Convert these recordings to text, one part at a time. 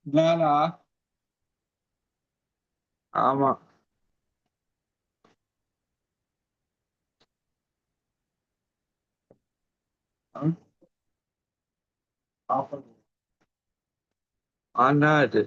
நானா? ஆமா. ம். ஆனா அது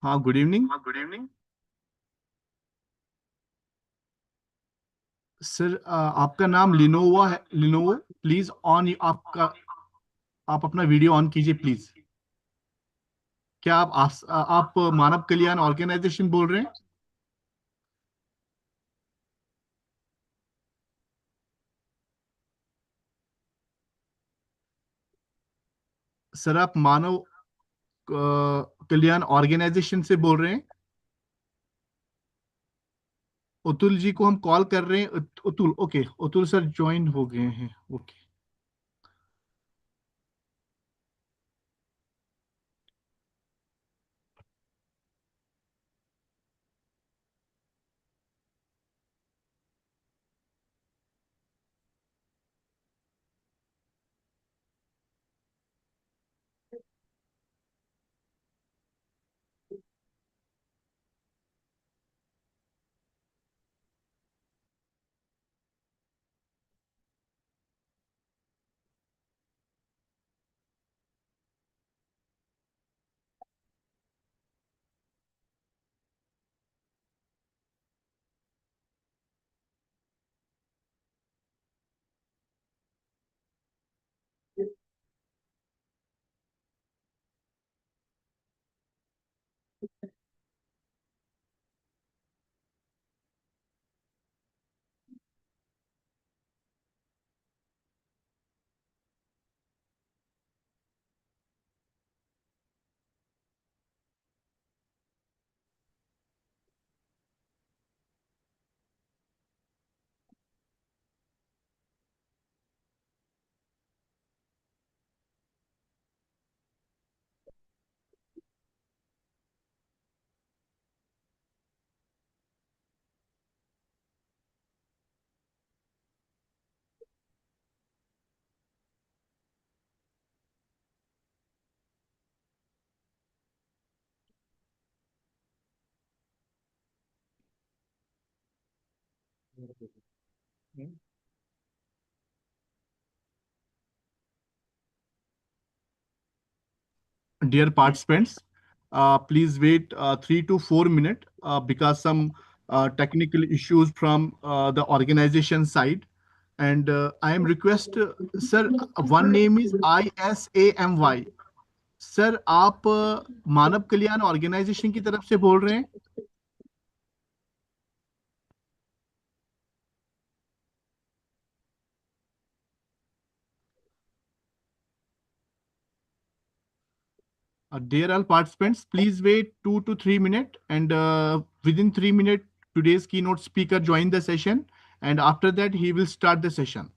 हाँ, गुड इवनिंग। सर, आपका नाम लिनोवा है, लिनोवो। प्लीज ऑन आपका, आप अपना वीडियो ऑन कीजिए प्लीज। क्या आप मानव कल्याण ऑर्गेनाइजेशन बोल रहे हैं? सर, आप मानव कल्याण ऑर्गेनाइजेशन से बोल रहे हैं? अतुल जी को हम कॉल कर रहे हैं। Atul, okay, Atul sir join हो गए हैं। Okay. Dear participants, please wait 3 to 4 minutes because some technical issues from the organization side. And I am request, sir, one name is ISAMY. Sir, आप मानव कल्याण ऑर्गेनाइजेशन की तरफ से बोल रहे हैं? Dear all participants, please wait 2 to 3 minutes, and within 3 minutes, today's keynote speaker join the session, and after that, he will start the session.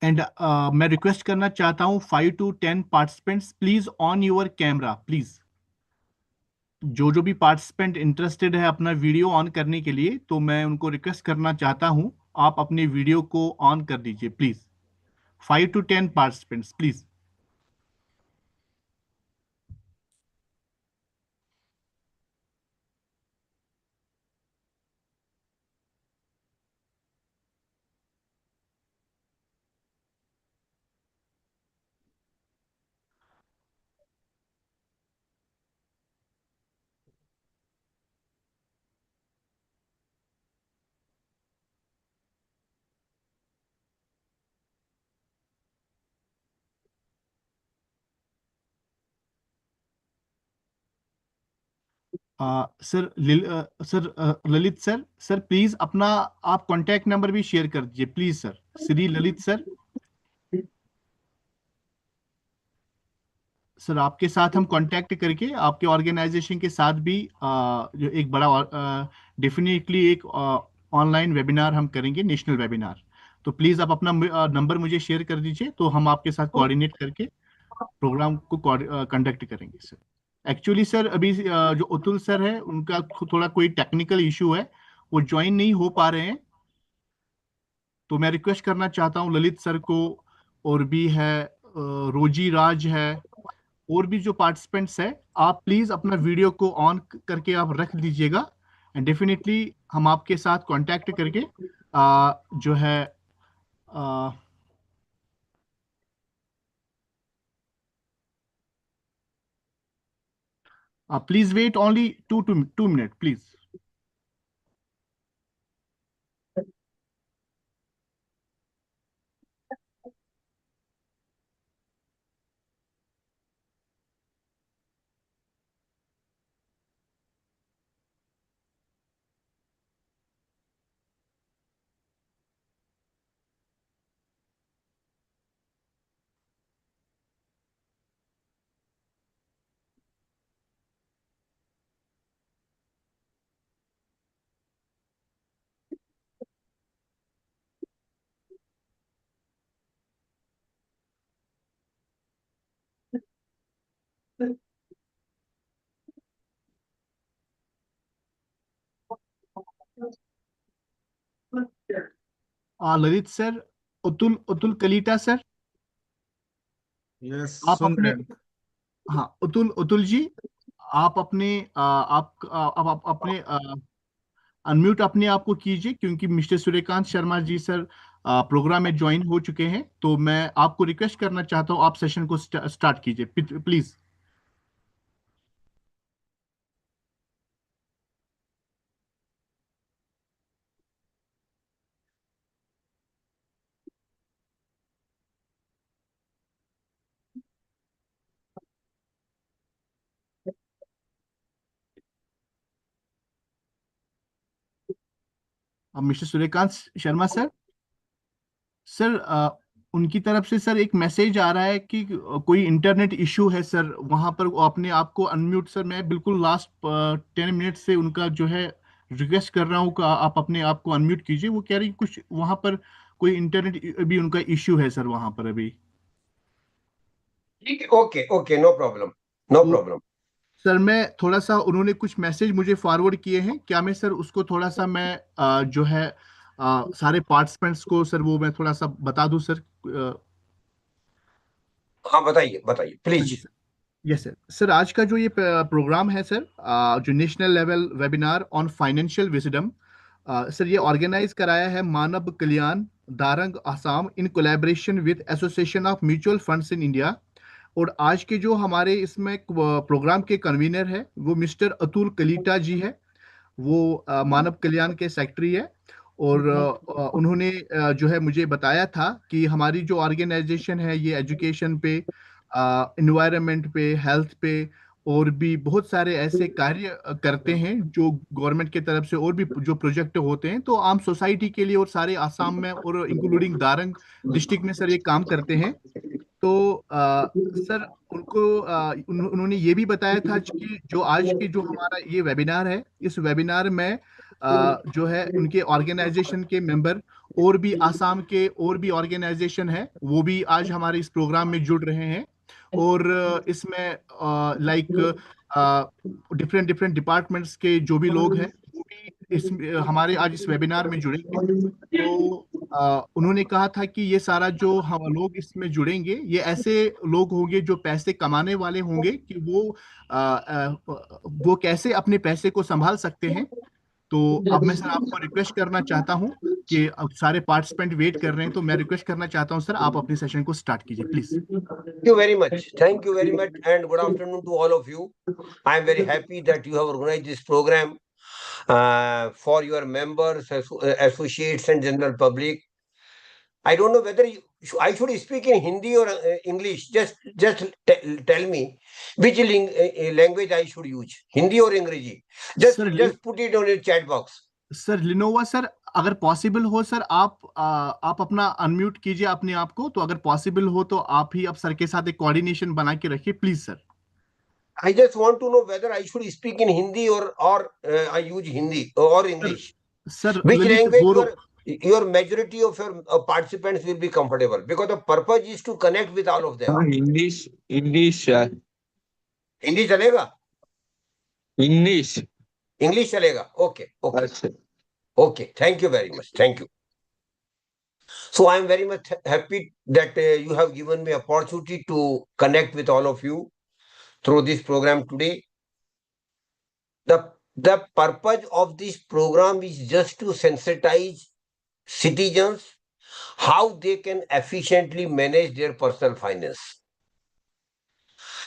And मैं request करना चाहता हूँ 5 to 10 participants, please on your camera please. जो भी participant interested है अपना video on करने के लिए, तो मैं उनको रिक्वेस्ट करना चाहता हूँ, आप अपने वीडियो को ऑन कर दीजिए please. 5 to 10 participants please. Sir, Lalit sir, sir please अपना आप कॉन्टैक्ट नंबर भी शेयर कर दीजिए please sir. Shri Lalit sir. Sir आपके साथ हम कांटेक्ट करके आपके ऑर्गेनाइजेशन के साथ भी जो एक बड़ा डेफिनेटली एक ऑनलाइन वेबिनार हम करेंगे, नेशनल वेबिनार। तो प्लीज़ आप अपना नंबर मुझे शेयर कर दीजिए, तो हम आपके साथ कोऑर्डिनेट करके प्रोग्राम को कंडक्ट करेंगे सर। एक्चुअली सर अभी जो अतुल सर है उनका थोड़ा कोई टेक्निकल इशू है, वो ज्वाइन नहीं हो पा रहे हैं। तो मैं रिक्वेस्ट करना चाहता हूँ ललित सर को, और भी है रोजी राज है, और भी जो पार्टिसिपेंट्स है, आप प्लीज अपना वीडियो को ऑन करके आप रख दीजिएगा। एंड डेफिनेटली हम आपके साथ कांटेक्ट करके जो है please wait only 2 minute please. Lalit sir, Atul Atul Kalita sir, yes, आप सुन अपने, रहे हैं। हाँ अतुल अतुल जी, आप अपने आप अपने अनम्यूट अपने आप को कीजिए, क्योंकि mister Suryakant Sharma ji sir programme में ज्वाइन हो चुके हैं। तो मैं आपको रिक्वेस्ट करना चाहता हूँ, आप सेशन को स्टार्ट कीजिए प्लीज। अब mister Suryakant Sharma sir, sir उनकी तरफ से सर एक मैसेज आ रहा है कि कोई इंटरनेट इशू है सर वहां पर। वो अपने आप को अनम्यूट, सर मैं बिल्कुल लास्ट 10 मिनट से उनका जो है रिक्वेस्ट कर रहा हूँ कि आप अपने आप को अनम्यूट कीजिए। वो कह रही कुछ वहां पर कोई इंटरनेट भी उनका इशू है सर वहां पर अभी। ठीक है, okay okay, no problem, no तो प्रॉब्लम। सर मैं थोड़ा सा, उन्होंने कुछ मैसेज मुझे फॉरवर्ड किए हैं, क्या मैं सर उसको थोड़ा सा मैं जो है सारे पार्टिसिपेंट्स को सर वो मैं थोड़ा सा बता दूं सर। हाँ, बताइए बताइए हाँ प्लीज। जी सर। Yes sir. सर आज का जो ये प्रोग्राम है सर, जो national level webinar on financial wisdom, sir ये ऑर्गेनाइज कराया है Manav Kalyan, Darrang Assam, in collaboration with association of mutual funds in India. और आज के जो हमारे इसमें प्रोग्राम के कन्वीनर है वो मिस्टर अतुल कलीटा जी है। वो मानव कल्याण के सेक्रेटरी है। और उन्होंने जो है मुझे बताया था कि हमारी जो ऑर्गेनाइजेशन है ये एजुकेशन पे, इन्वायरमेंट पे, हेल्थ पे, और भी बहुत सारे ऐसे कार्य करते हैं जो गवर्नमेंट की तरफ से, और भी जो प्रोजेक्ट होते हैं तो आम सोसाइटी के लिए, और सारे आसाम में और इंक्लूडिंग दारंग डिस्ट्रिक्ट में सर ये काम करते हैं। तो सर उनको उन्होंने ये भी बताया था कि जो आज की जो हमारा ये वेबिनार है, इस वेबिनार में जो है उनके ऑर्गेनाइजेशन के मेंबर, और भी आसाम के और भी ऑर्गेनाइजेशन है, वो भी आज हमारे इस प्रोग्राम में जुड़ रहे हैं। और इसमें लाइक डिफरेंट डिफरेंट डिपार्टमेंट्स के जो भी लोग हैं वो भी इस हमारे आज इस वेबिनार में जुड़ेंगे। तो उन्होंने कहा था कि ये सारा जो हम लोग इसमें जुड़ेंगे, ये ऐसे लोग होंगे जो पैसे कमाने वाले होंगे, कि वो कैसे अपने पैसे को संभाल सकते हैं। तो अब मैं सर आपको रिक्वेस्ट करना चाहता हूँ कि अब सारे पार्टिसिपेंट वेट कर रहे हैं, तो मैं रिक्वेस्ट करना चाहता हूँ सर आप अपने सेशन को स्टार्ट कीजिए please. Thank you very much. Thank you very much, and good afternoon to all of you. I am very happy that you have organized this program for your members, associates, and general public. I don't know whether I should speak in Hindi or English. Just tell me which language I should use, Hindi or English. Sir Just put it on your chat box. Sir Lenovo sir, अगर possible हो sir, आप अपना unmute कीजिए अपने आप को, तो अगर पॉसिबल हो तो आप ही अब सर के साथ एक कोऑर्डिनेशन बना के रखिए please sir. I just want to know whether I should speak in Hindi or I use Hindi or sir English. Sir Which Lalit language Gaurav, your majority of your participants will be comfortable, because the purpose is to connect with all of them. English, English, Hindi चलेगा? English. English चलेगा? Okay, okay, अच्छा. okay. Thank you very much. Thank you. So I am very much happy that you have given me opportunity to connect with all of you through this program today. The purpose of this program is just to sensitize citizens how they can efficiently manage their personal finance.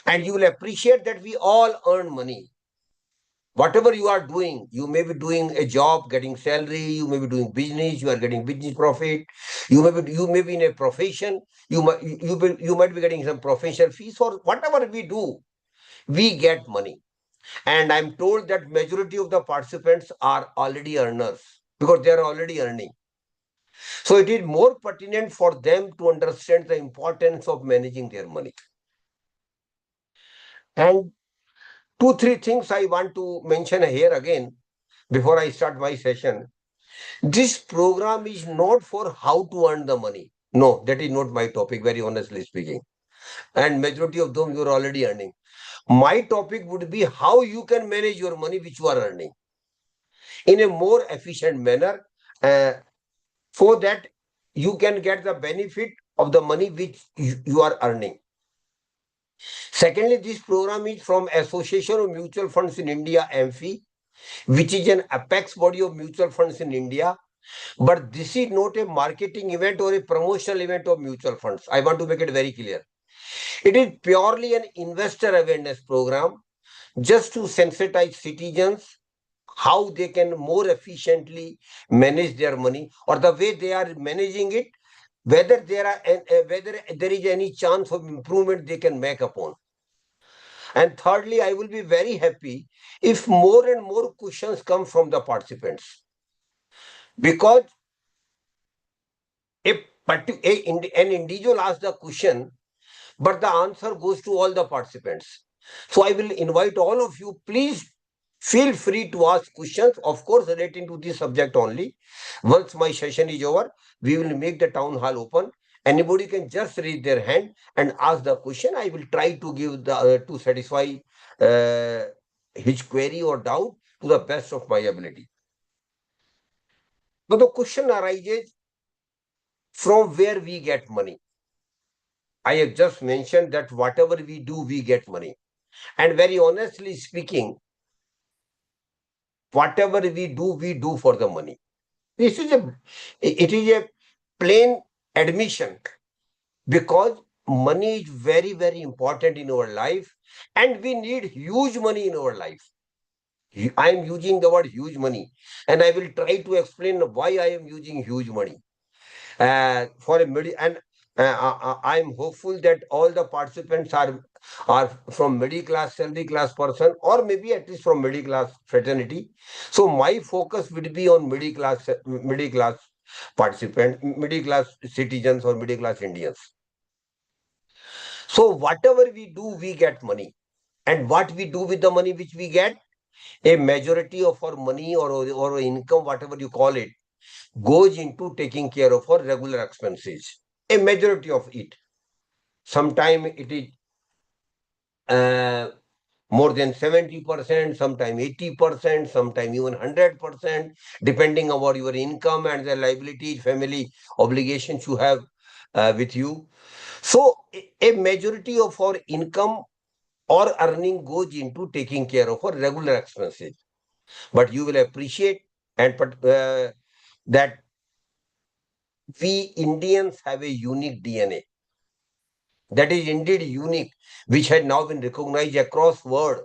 And you will appreciate that we all earn money. Whatever you are doing, you may be doing a job, getting salary, you may be doing business, you are getting business profit, you may be in a profession, you might be getting some professional fees. For whatever we do, we get money. And I'm told that majority of the participants are already earners because they are already earning. So it is more pertinent for them to understand the importance of managing their money. And 2, 3 things I want to mention here again before I start my session. This program is not for how to earn the money. No, that is not my topic, very honestly speaking. And majority of them you are already earning. My topic would be how you can manage your money which you are earning in a more efficient manner, uh, so that you can get the benefit of the money which you are earning. Secondly, this program is from Association of Mutual Funds in India, AMFI, which is an apex body of mutual funds in India. But this is not a marketing event or a promotional event of mutual funds. I want to make it very clear. It is purely an investor awareness program just to sensitize citizens how they can more efficiently manage their money, or the way they are managing it, whether there is any chance of improvement they can make upon. And thirdly, I will be very happy if more and more questions come from the participants, because an individual asks the question, but the answer goes to all the participants. So I will invite all of you, please feel free to ask questions, of course, relating to this subject only. Once my session is over, we will make the town hall open. Anybody can just raise their hand and ask the question. I will try to give to satisfy uh, his query or doubt to the best of my ability. So the question arises, from where we get money. I have just mentioned that whatever we do, we get money. And very honestly speaking, whatever we do for the money. It is a plain admission, because money is very, very important in our life, and we need huge money in our life. I am using the word huge money, and I will try to explain why I am using huge money. For a middle, and I'm hopeful that all the participants are from middle class, salary class person, or maybe at least from middle class fraternity. So my focus would be on middle class participant, middle class citizens or middle class Indians. So whatever we do, we get money, and what we do with the money which we get, a majority of our money or income, whatever you call it, goes into taking care of our regular expenses. A majority of it. Sometimes it is more than 70%, sometimes 80%, sometimes even 100%, depending on your income and the liabilities, family obligations you have with you. So a majority of our income or earning goes into taking care of our regular expenses. But you will appreciate that we Indians have a unique DNA. That is indeed unique, which had now been recognized across world.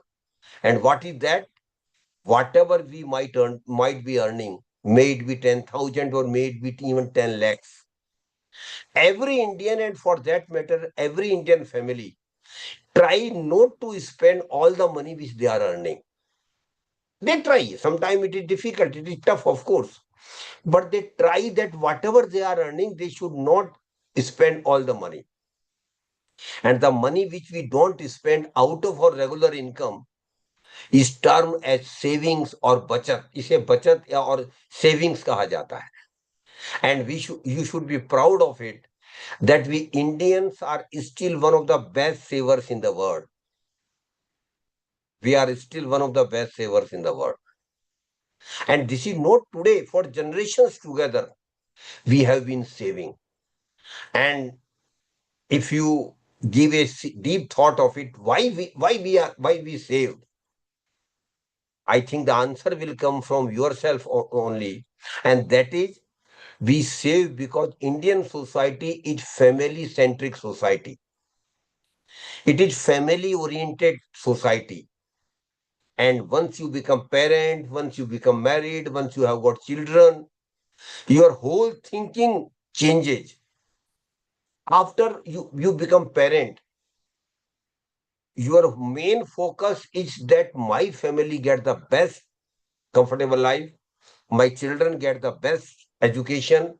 And what is that? Whatever we might be earning, may it be 10,000 or may it be even 10 lakhs. Every Indian, and for that matter, every Indian family, try not to spend all the money which they are earning. They try. Sometimes it is difficult, it is tough, of course. But they try that whatever they are earning, they should not spend all the money. And the money which we don't spend out of our regular income is termed as savings or bachat. इसे बचत या और savings कहा जाता है. And you should be proud of it that we Indians are still one of the best savers in the world. We are still one of the best savers in the world. And this is not today, for generations together, we have been saving. And if you give a deep thought of it, why we saved, I think the answer will come from yourself only. And that is, we save because Indian society is family centric society. It is family oriented society. And once you become parent, once you become married, once you have got children, your whole thinking changes. After you become parent, your main focus is that my family get the best comfortable life, my children get the best education,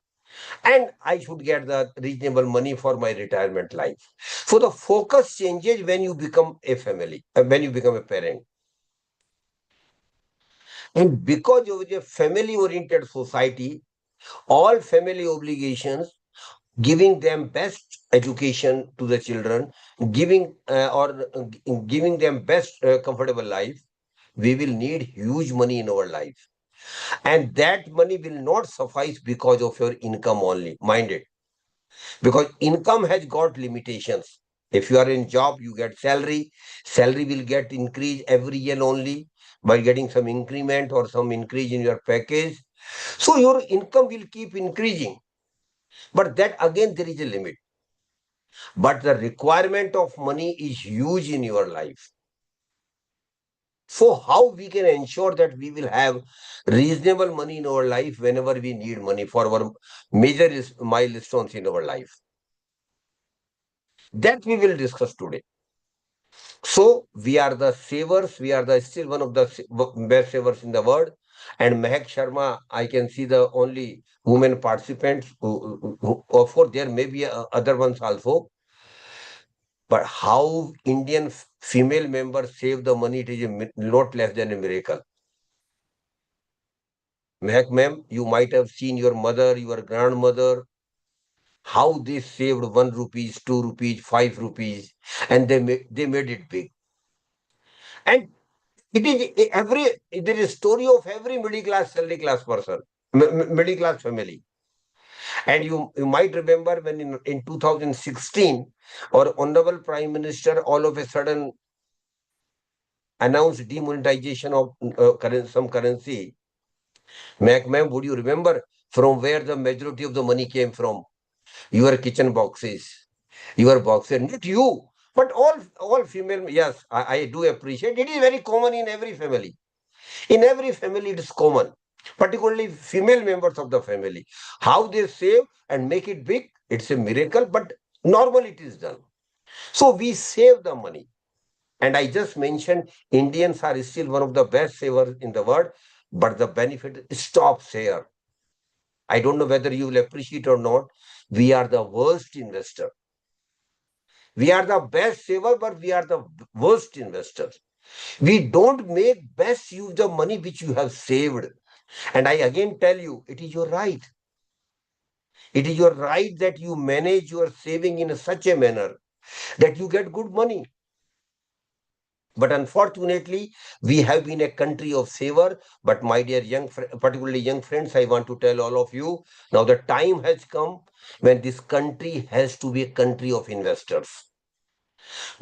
and I should get the reasonable money for my retirement life. So the focus changes when you become a family, when you become a parent. And because of a family oriented society, all family obligations, giving them best education to the children, giving them best comfortable life, we will need huge money in our life. And that money will not suffice because of your income only. Mind it. Because income has got limitations. If you are in job, you get salary. Salary will get increased every year only by getting some increment or some increase in your package. So your income will keep increasing. But that again, there is a limit. But the requirement of money is huge in your life. So how we can ensure that we will have reasonable money in our life whenever we need money for our major milestones in our life? That we will discuss today. So we are the savers. We are the still one of the best savers in the world. And Mehak Sharma, I can see the only women participants. Of course, there may be other ones also. But how Indian female members save the money, it is not less than a miracle. Mehak ma'am, you might have seen your mother, your grandmother, how they saved 1 rupees, 2 rupees, 5 rupees, and they made it big. And it is there is a story of every middle class, salary class person, middle class family. And you might remember when in 2016, our honorable Prime Minister all of a sudden announced demonetization of some currency. Ma'am, would you remember from where the majority of the money came from? Your kitchen boxes, your boxes, not you, but all female. Yes, I do appreciate. It is very common in every family. In every family, it is common, particularly female members of the family. How they save and make it big, it's a miracle, but normally it is done. So we save the money. And I just mentioned Indians are still one of the best savers in the world, but the benefit stops here. I don't know whether you will appreciate or not. We are the worst investor. We are the best saver, but we are the worst investors. We don't make best use of money which you have saved. And I again tell you, it is your right. It is your right that you manage your saving in such a manner that you get good money. But unfortunately, we have been a country of saver. But my dear particularly young friends, I want to tell all of you, now the time has come when this country has to be a country of investors.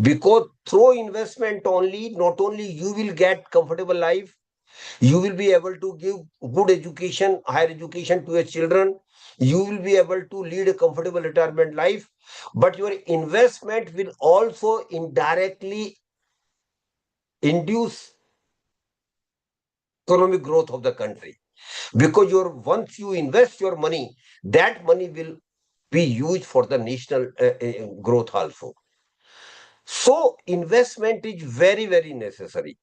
Because through investment only, not only you will get comfortable life, you will be able to give good education, higher education to your children. You will be able to lead a comfortable retirement life. But your investment will also indirectly induce economic growth of the country. Because once you invest your money, that money will be used for the national growth also. So investment is very, very necessary.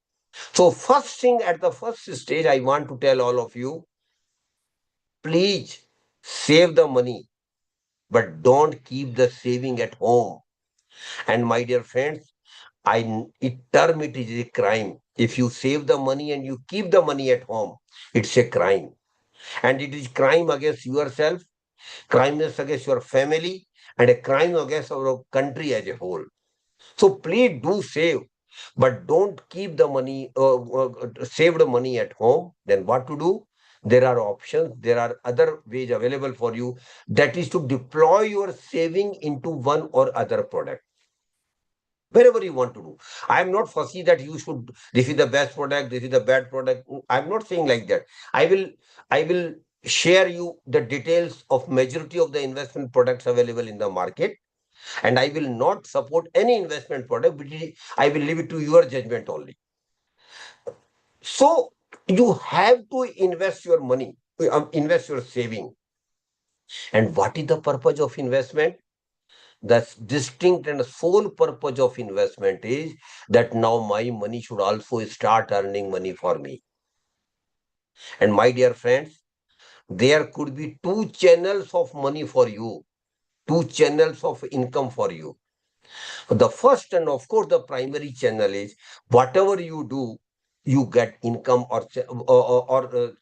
So, first thing at the first stage, I want to tell all of you, please save the money, but don't keep the saving at home. And my dear friends, it is a crime. If you save the money and you keep the money at home, it's a crime. And it is crime against yourself, crime is against your family, and a crime against our country as a whole. So please do save, but don't keep the money, save the money at home. Then what to do? There are options, there are other ways available for you. That is to deploy your saving into one or other product. Wherever you want to do. I am not fussy that you should, this is the best product, this is the bad product. I'm not saying like that. I will, I will share you the details of majority of the investment products available in the market, and I will not support any investment product, but I will leave it to your judgment only. So you have to invest your money, invest your saving. And what is the purpose of investment? The distinct and sole purpose of investment is that now my money should also start earning money for me. And my dear friends, there could be two channels of money for you, two channels of income for you. The first and of course the primary channel is whatever you do, you get income or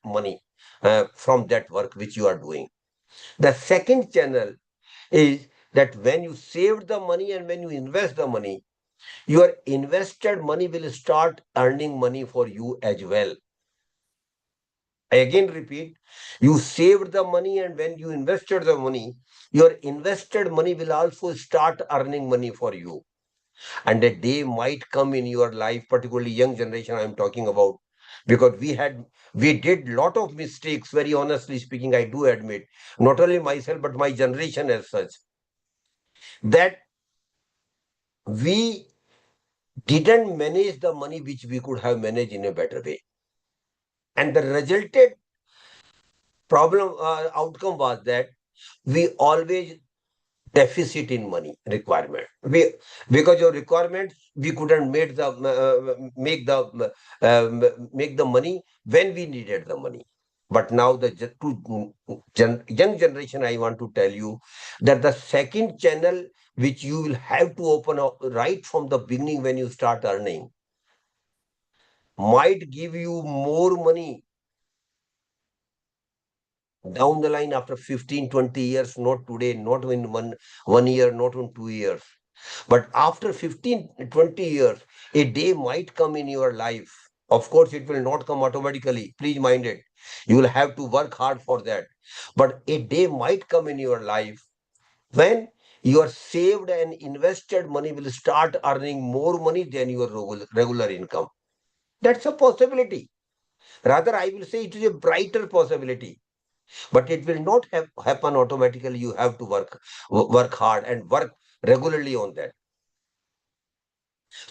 money from that work which you are doing. The second channel is that when you save the money and when you invest the money, your invested money will start earning money for you as well. I again repeat, you saved the money and when you invested the money, your invested money will also start earning money for you. And a day might come in your life, particularly young generation I'm talking about, because we did lot of mistakes, very honestly speaking, I do admit, not only myself, but my generation as such, that we didn't manage the money which we could have managed in a better way. And the resulted outcome was that we always deficit in money requirement. Because your requirements we couldn't make the money when we needed the money. But now young generation, I want to tell you that the second channel which you will have to open up right from the beginning when you start earning might give you more money down the line after 15, 20 years, not today, not in one year, not in 2 years. But after 15, 20 years, a day might come in your life. Of course, it will not come automatically. Please mind it. You will have to work hard for that. But a day might come in your life when your saved and invested money will start earning more money than your regular income. That's a possibility. Rather, I will say it is a brighter possibility, but it will not happen automatically. You have to work hard and work regularly on that.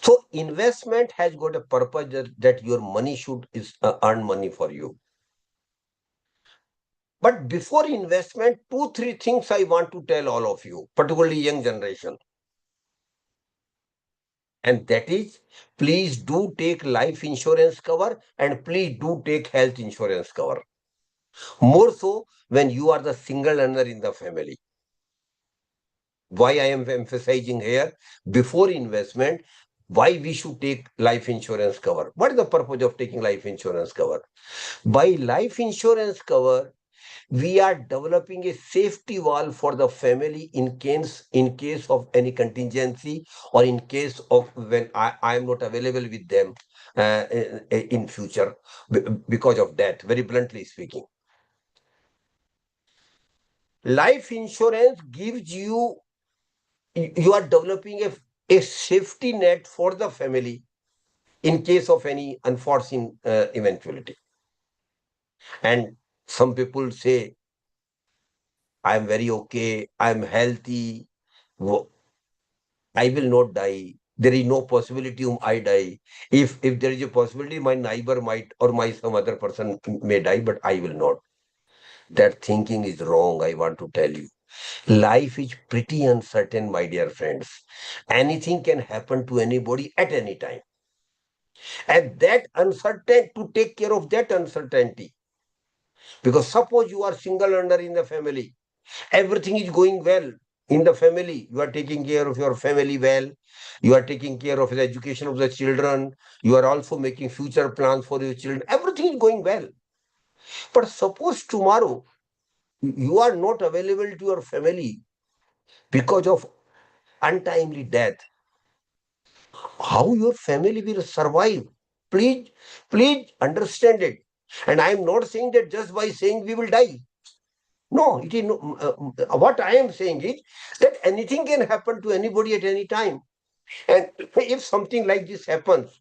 So investment has got a purpose that your money should earn money for you. But before investment, two three things I want to tell all of you, particularly young generation, and that is, please do take life insurance cover and please do take health insurance cover, more so when you are the single earner in the family. Why I am emphasizing here, before investment, why we should take life insurance cover. What is the purpose of taking life insurance cover? By life insurance cover, we are developing a safety valve for the family in case of any contingency, or in case of when I am not available with them in future because of that, very bluntly speaking. Life insurance gives you are developing a safety net for the family in case of any unforeseen eventuality. And some people say, I'm very okay, I'm healthy, I will not die. There is no possibility I die. If there is a possibility, my neighbor might or my some other person may die, but I will not. That thinking is wrong, I want to tell you. Life is pretty uncertain, my dear friends. Anything can happen to anybody at any time. And that uncertain to take care of that uncertainty. Because suppose you are single earner in the family, everything is going well in the family. You are taking care of your family well. You are taking care of the education of the children. You are also making future plans for your children. Everything is going well. But suppose tomorrow you are not available to your family because of untimely death. How your family will survive? Please, please understand it. And I am not saying that just by saying we will die. No, it is no, what I am saying is that anything can happen to anybody at any time. And if something like this happens,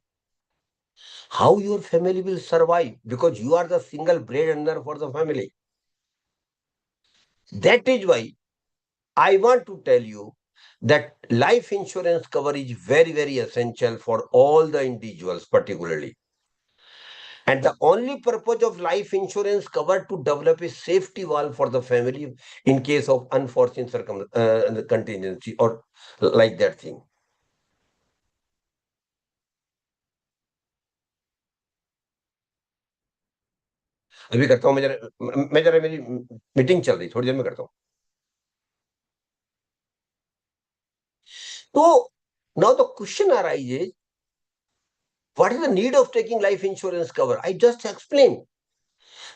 how your family will survive? Because you are the single bread earner for the family. That is why I want to tell you that life insurance cover is very, very essential for all the individuals, particularly. And the only purpose of life insurance cover to develop a safety valve for the family in case of unforeseen contingency or like that thing. अभी करता हूँ मैं जरा मेरी meeting चल रही थोड़ी देर में करता हूँ तो now the question arises, what is the need of taking life insurance cover? I just explained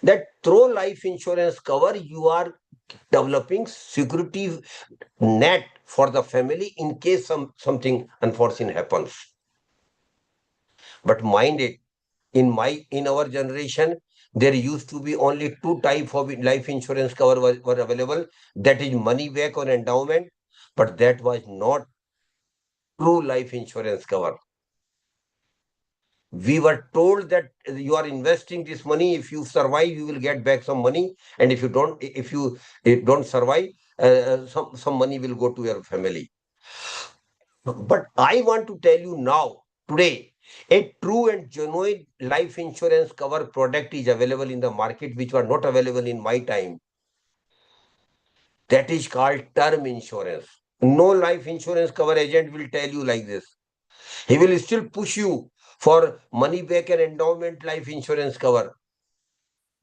that through life insurance cover you are developing security net for the family in case something unforeseen happens. But mind it, in our generation, there used to be only two type of life insurance cover were available. That is money back or endowment, but that was not true life insurance cover. We were told that you are investing this money. If you survive, you will get back some money, and if you don't survive, some money will go to your family. But I want to tell you now, today, a true and genuine life insurance cover product is available in the market, which were not available in my time. That is called term insurance. No life insurance cover agent will tell you like this. He will still push you for money back and endowment life insurance cover.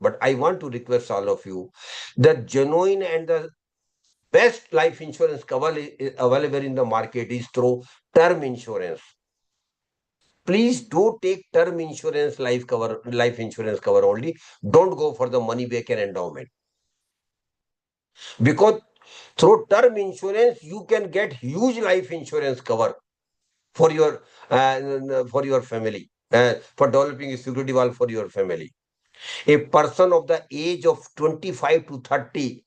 But I want to request all of you, the genuine and the best life insurance cover available in the market is through term insurance. Please do take term insurance life insurance cover only. Don't go for the money back and endowment. Because through term insurance, you can get huge life insurance cover for your family, for developing a security valve for your family. A person of the age of 25 to 30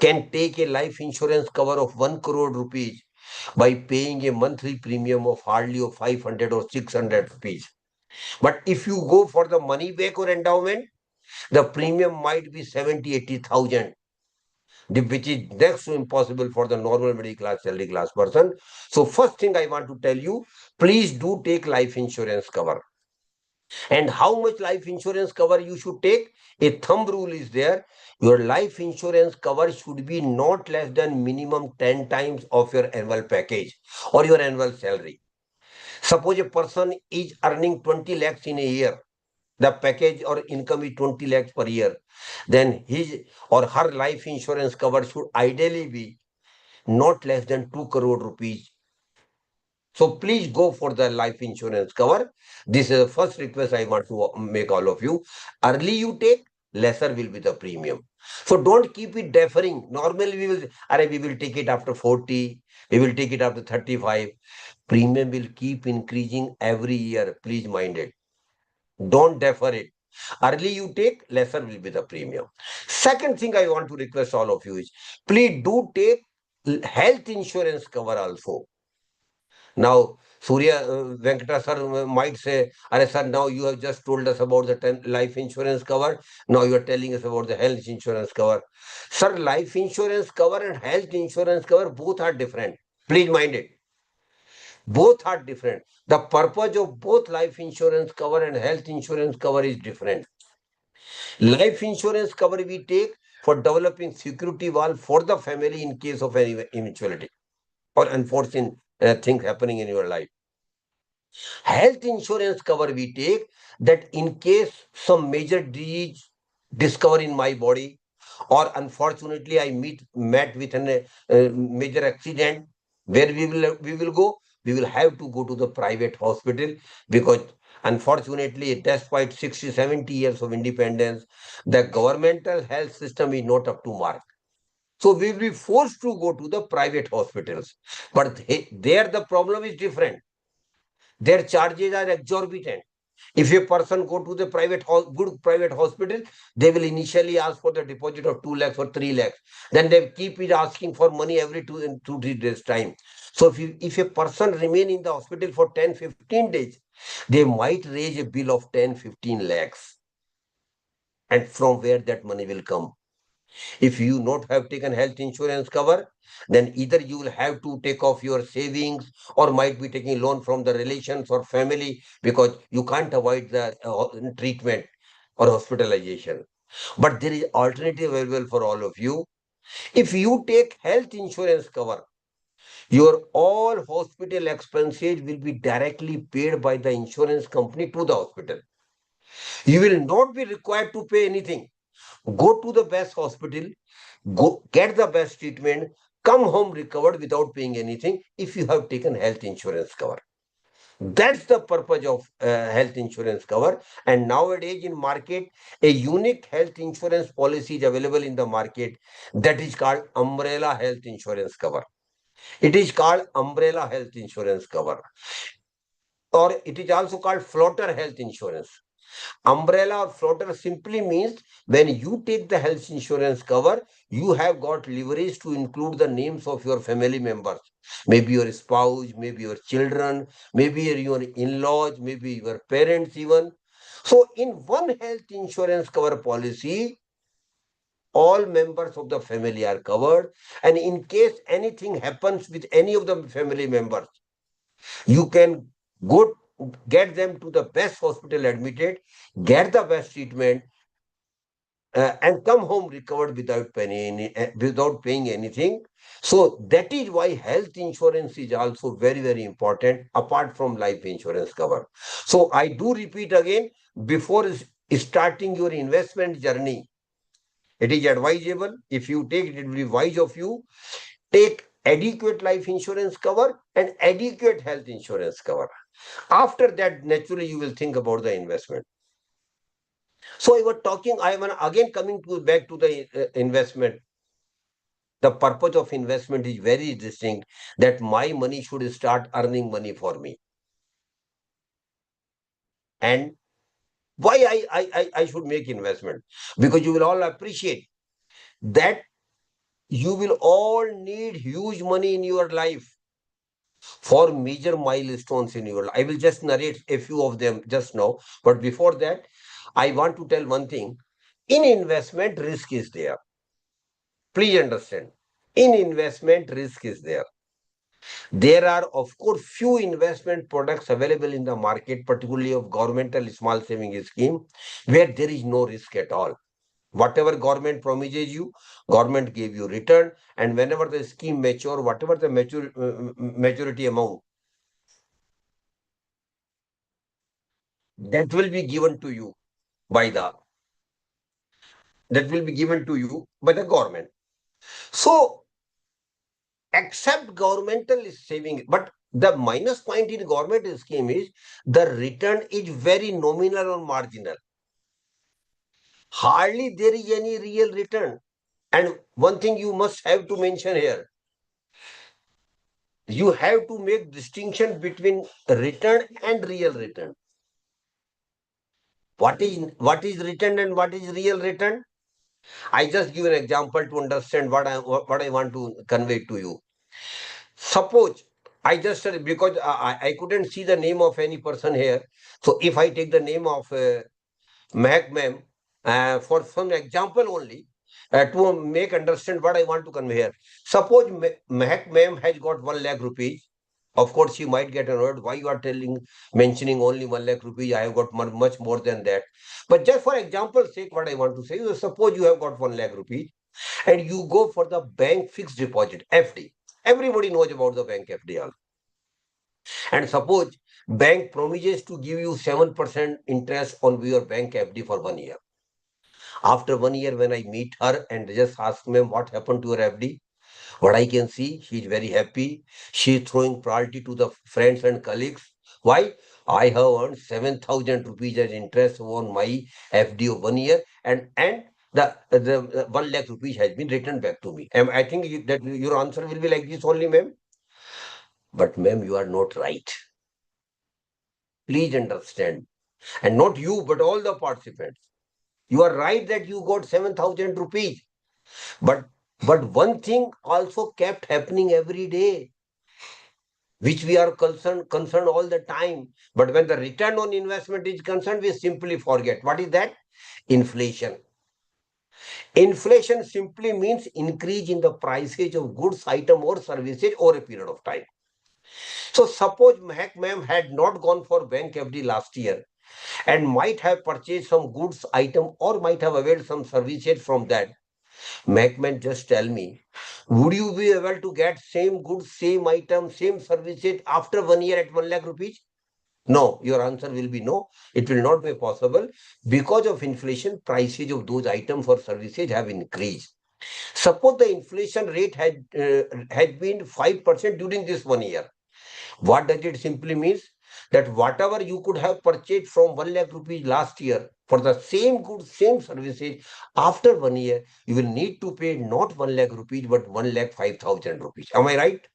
can take a life insurance cover of 1 crore rupees by paying a monthly premium of hardly of 500 or 600 rupees. But if you go for the money back or endowment, the premium might be 70, 80,000, which is next to impossible for the normal middle class, salary class person. So first thing I want to tell you, please do take life insurance cover. And how much life insurance cover you should take? A thumb rule is there. Your life insurance cover should be not less than minimum 10 times of your annual package or your annual salary. Suppose a person is earning 20 lakhs in a year, the package or income is 20 lakhs per year, then his or her life insurance cover should ideally be not less than 2 crore rupees. So please go for the life insurance cover. This is the first request I want to make all of you. Early you take, lesser will be the premium. So don't keep it deferring. Normally we will take it after 40, we will take it after 35. Premium will keep increasing every year. Please mind it. Don't defer it. Early you take, lesser will be the premium. Second thing I want to request all of you is, please do take health insurance cover also. Now, Surya Venkata sir might say, Are sir, now you have just told us about the life insurance cover. Now you are telling us about the health insurance cover. Sir, life insurance cover and health insurance cover both are different. Please mind it. Both are different. The purpose of both life insurance cover and health insurance cover is different. Life insurance cover we take for developing security valve for the family in case of any eventuality or unforeseen things happening in your life. Health insurance cover we take that in case some major disease discover in my body, or unfortunately I met with a major accident, where we will go? We will have to go to the private hospital, because unfortunately, despite 60, 70 years of independence, the governmental health system is not up to mark. So we will be forced to go to the private hospitals. But there the problem is different. Their charges are exorbitant. If a person go to the good private hospital, they will initially ask for the deposit of 2 lakhs or 3 lakhs. Then they keep it asking for money every 2 3 days time. So if a person remain in the hospital for 10 15 days, they might raise a bill of 10 15 lakhs. And from where that money will come? If you not have taken health insurance cover, then either you will have to take off your savings, or might be taking loan from the relations or family, because you can't avoid the treatment or hospitalization. But there is alternative available for all of you. If you take health insurance cover, your all hospital expenses will be directly paid by the insurance company to the hospital. You will not be required to pay anything. Go to the best hospital, go get the best treatment, come home recovered without paying anything if you have taken health insurance cover. That's the purpose of health insurance cover. And nowadays in market, a unique health insurance policy is available in the market, that is called umbrella health insurance cover. It is called umbrella health insurance cover, or it is also called floater health insurance. Umbrella or floater simply means when you take the health insurance cover, you have got leverage to include the names of your family members. Maybe your spouse, maybe your children, maybe your in-laws, maybe your parents even. So in one health insurance cover policy, all members of the family are covered. And in case anything happens with any of the family members, you can go get them to the best hospital admitted, get the best treatment, and come home recovered without paying anything. So that is why health insurance is also very, very important apart from life insurance cover. So I do repeat again, before starting your investment journey, it is advisable, if you take it, it will be wise of you, take adequate life insurance cover and adequate health insurance cover. After that, naturally, you will think about the investment. So I was talking, I am again coming to back to the investment. The purpose of investment is very distinct, that my money should start earning money for me. And why I should make investment? Because you will all appreciate that you will all need huge money in your life for major milestones in your life. I will just narrate a few of them just now. But before that, I want to tell one thing. In investment, risk is there. Please understand. In investment, risk is there. There are, of course, few investment products available in the market, particularly of governmental small saving scheme, where there is no risk at all. Whatever government promises you, government gave you return, and whenever the scheme mature, whatever the maturity amount, that will be given to you by the that will be given to you by the government. So, except governmental saving, but the minus point in government scheme is the return is very nominal or marginal. Hardly there is any real return. And one thing you must have to mention here, you have to make distinction between return and real return. What is return and what is real return? I just give an example to understand what I want to convey to you. Suppose I just said, because I couldn't see the name of any person here. So if I take the name of Mehak ma'am, for some example only, to make understand what I want to convey here. Suppose Mehak ma'am has got 1 lakh rupees. Of course, she might get annoyed. Why you are mentioning only 1 lakh rupees? I have got much more than that. But just for example's sake, what I want to say is, suppose you have got 1 lakh rupees and you go for the bank fixed deposit, FD. Everybody knows about the bank FD. And suppose Bank promises to give you 7% interest on your bank FD for 1 year. After 1 year, when I meet her and just ask, ma'am, what happened to your FD? What I can see, she is very happy. She is throwing priority to the friends and colleagues. Why? I have earned 7,000 rupees as interest on my FD of 1 year, and the 1 lakh rupees has been returned back to me. I think that your answer will be like this only, ma'am. But, ma'am, you are not right. Please understand. And not you, but all the participants. You are right that you got 7,000 rupees. But one thing also kept happening every day, which we are concerned all the time. But when the return on investment is concerned, we simply forget. What is that? Inflation. Inflation simply means increase in the prices of goods, item or services over a period of time. So suppose Mehak ma'am had not gone for bank FD last year and might have purchased some goods item or might have availed some services from that. Macman, just tell me, would you be able to get same goods, same item, same services after 1 year at 1 lakh rupees? No, your answer will be no. It will not be possible because of inflation. Prices of those items or services have increased. Suppose the inflation rate had been 5% during this 1 year. What does it simply means? That whatever you could have purchased from 1 lakh rupees last year for the same goods, same services, after 1 year, you will need to pay not 1 lakh rupees, but 1 lakh 5,000 rupees. Am I right?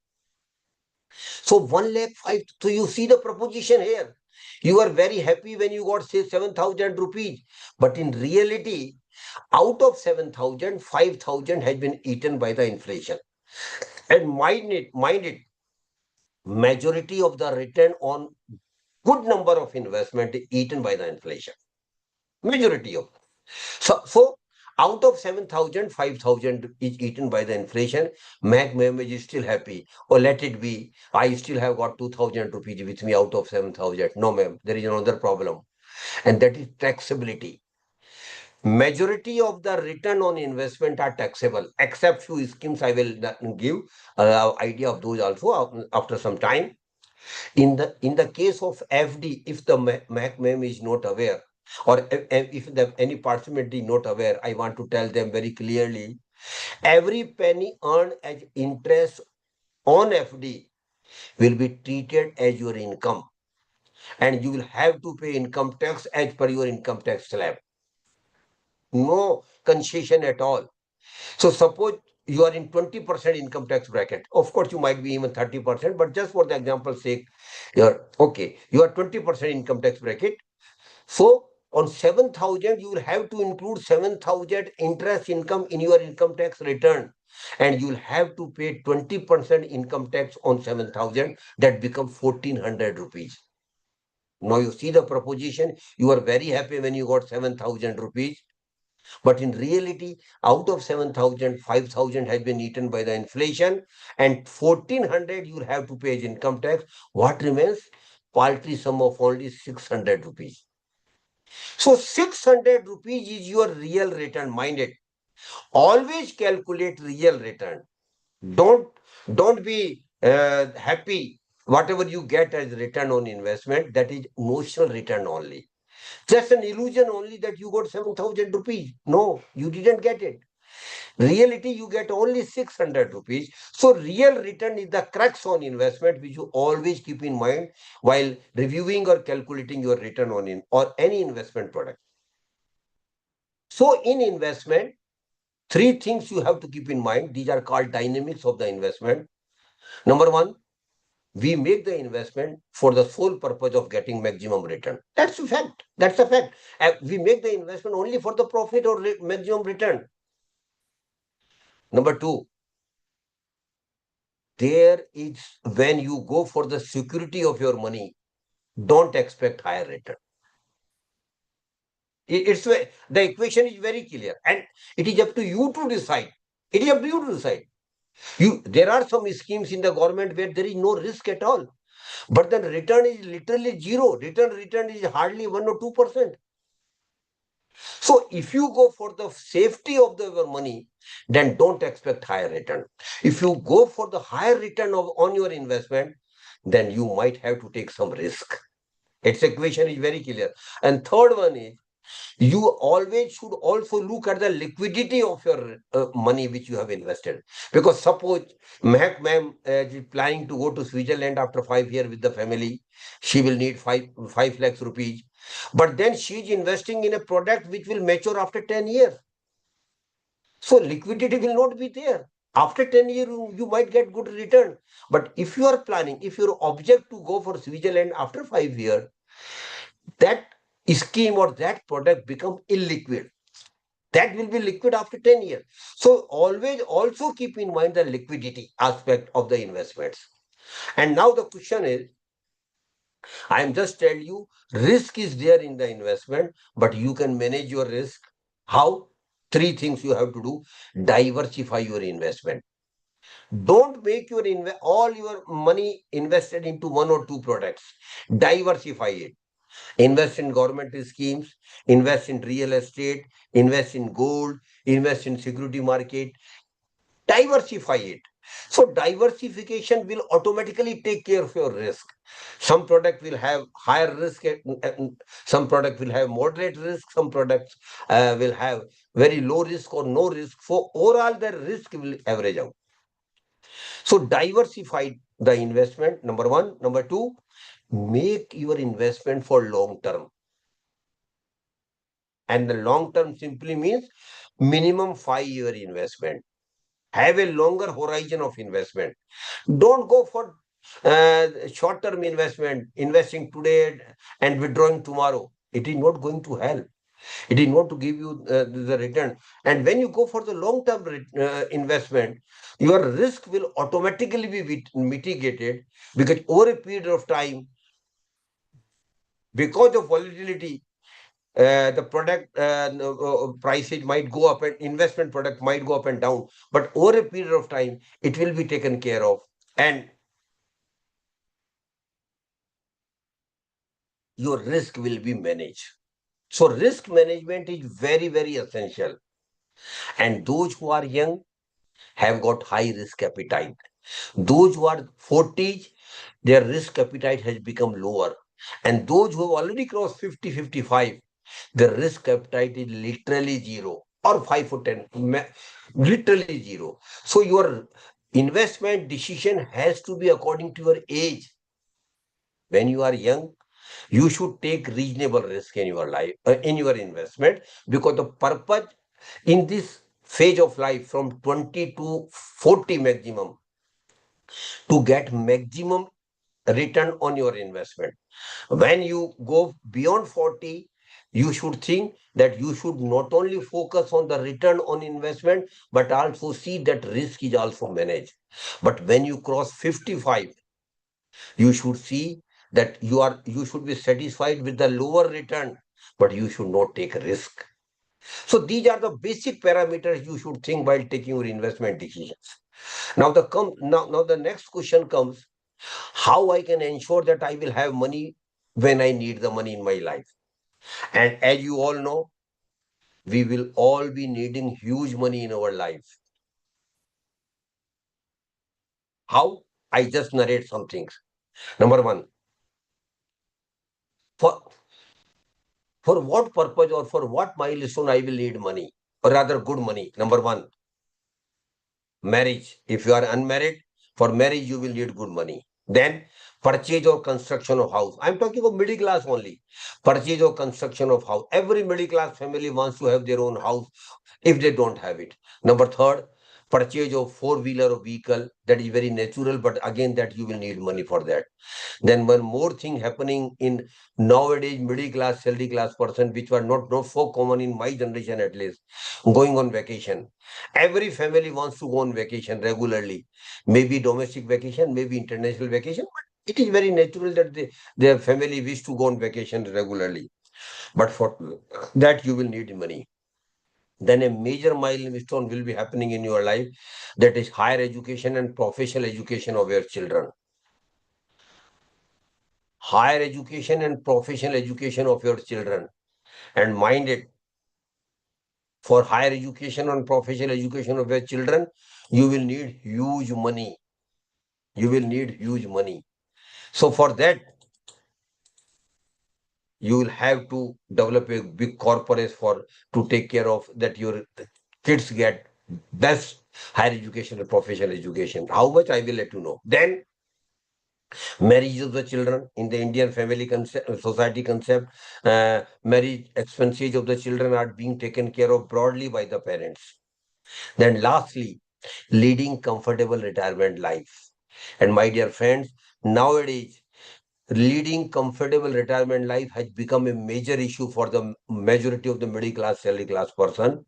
So 1 lakh 5. So you see the proposition here. You are very happy when you got say 7,000 rupees. But in reality, out of 7,000, 5,000 has been eaten by the inflation. And mind it, majority of the return on good number of investment eaten by the inflation. Majority of. So out of 7,000, 5,000 is eaten by the inflation. Mac Mehmet is still happy. Or let it be, I still have got 2,000 rupees with me out of 7,000. No, ma'am, there is another problem. And that is taxability. Majority of the return on investment are taxable, except few schemes I will give idea of those also after some time. In the case of FD, if the MACMEM is not aware, or if any participant is not aware, I want to tell them very clearly, every penny earned as interest on FD will be treated as your income, and you will have to pay income tax as per your income tax slab. No concession at all. So suppose you are in 20% income tax bracket. Of course, you might be even 30%, but just for the example's sake, you are 20% income tax bracket. So on 7,000, you will have to include 7,000 interest income in your income tax return. And you will have to pay 20% income tax on 7,000. That becomes 1,400 rupees. Now you see the proposition. You are very happy when you got 7,000 rupees. But in reality, out of 7,000, 5,000 has been eaten by the inflation, and 1,400 you will have to pay as income tax. What remains? Paltry sum of only 600 rupees. So 600 rupees is your real return. Mind it. Always calculate real return. Don't don't be happy whatever you get as return on investment. That is notional return only. Just an illusion only that you got 7,000 rupees. No, you didn't get it. Reality, you get only 600 rupees. So real return is the crux on investment, which you always keep in mind while reviewing or calculating your return on or any investment product. So in investment, three things you have to keep in mind. These are called dynamics of the investment. Number one, we make the investment for the sole purpose of getting maximum return. That's a fact. That's a fact. We make the investment only for the profit or maximum return. Number two, there is when you go for the security of your money, don't expect higher return. It's the equation is very clear, and it is up to you to decide. It is up to you to decide. There are some schemes in the government where there is no risk at all, but the return is literally zero. Return is hardly 1 or 2%. So if you go for the safety of your money, then don't expect higher return. If you go for the higher return on your investment, then you might have to take some risk. Its equation is very clear. And third one is, you always should also look at the liquidity of your money which you have invested. Because suppose Mehak ma'am is planning to go to Switzerland after 5 years with the family, she will need 5 lakhs rupees. But then she is investing in a product which will mature after 10 years. So liquidity will not be there. After 10 years, you might get good return. But if you are planning, if your object to go for Switzerland after 5 years, that scheme or that product become illiquid. That will be liquid after 10 years. So always also keep in mind the liquidity aspect of the investments. And now the question is, I am just tell you, risk is there in the investment, but you can manage your risk. How? Three things you have to do. Diversify your investment. Don't make your all your money invested into one or two products. Diversify it. Invest in government schemes, invest in real estate, invest in gold, invest in security market. Diversify it. So diversification will automatically take care of your risk. Some product will have higher risk, some product will have moderate risk, some products will have very low risk or no risk. So overall, the risk will average out. So diversify the investment, number one. Number two, make your investment for long term. And the long term simply means minimum 5 year investment. Have a longer horizon of investment. Don't go for short term investment, investing today and withdrawing tomorrow. It is not going to help. It is not to give you the return. And when you go for the long term investment, your risk will automatically be mitigated, because over a period of time, because of volatility, the product prices might go up and investment product might go up and down. But over a period of time, it will be taken care of. And your risk will be managed. So risk management is very, very essential. And those who are young have got high risk appetite. Those who are 40s, their risk appetite has become lower. And those who have already crossed 50, 55, the risk appetite is literally zero, or 5 or 10, literally zero. So your investment decision has to be according to your age. When you are young, you should take reasonable risk in your life, in your investment, because the purpose in this phase of life from 20 to 40 maximum, to get maximum return on your investment. When you go beyond 40, you should think that you should not only focus on the return on investment, but also see that risk is also managed. But when you cross 55, you should see that you should be satisfied with the lower return, but you should not take risk. So these are the basic parameters you should think while taking your investment decisions. Now the next question comes, how I can ensure that I will have money when I need the money in my life. And as you all know, we will all be needing huge money in our life. How? I just narrate some things. Number one, for, for what purpose or for what milestone I will need money, or rather good money. Number one, marriage. If you are unmarried, for marriage you will need good money. Then purchase or construction of house. I'm talking of middle class only. Purchase or construction of house. Every middle class family wants to have their own house if they don't have it. Number third, purchase of four-wheeler or vehicle. That is very natural, but again that you will need money for that. Then one more thing happening in nowadays middle class, salary class person, which were not so common in my generation at least, going on vacation. Every family wants to go on vacation regularly, maybe domestic vacation, maybe international vacation. But it is very natural that their family wish to go on vacation regularly. But for that you will need money. Then a major milestone will be happening in your life, that is higher education and professional education of your children. Higher education and professional education of your children. And mind it, for higher education and professional education of your children, you will need huge money. You will need huge money. So for that, you will have to develop a big corporate for to take care of that your kids get best higher education and professional education. How much I will let you know. Then marriage of the children in the Indian family society concept, marriage expenses of the children are being taken care of broadly by the parents. Then lastly, leading comfortable retirement life. And my dear friends, nowadays leading comfortable retirement life has become a major issue for the majority of the middle class, salary class person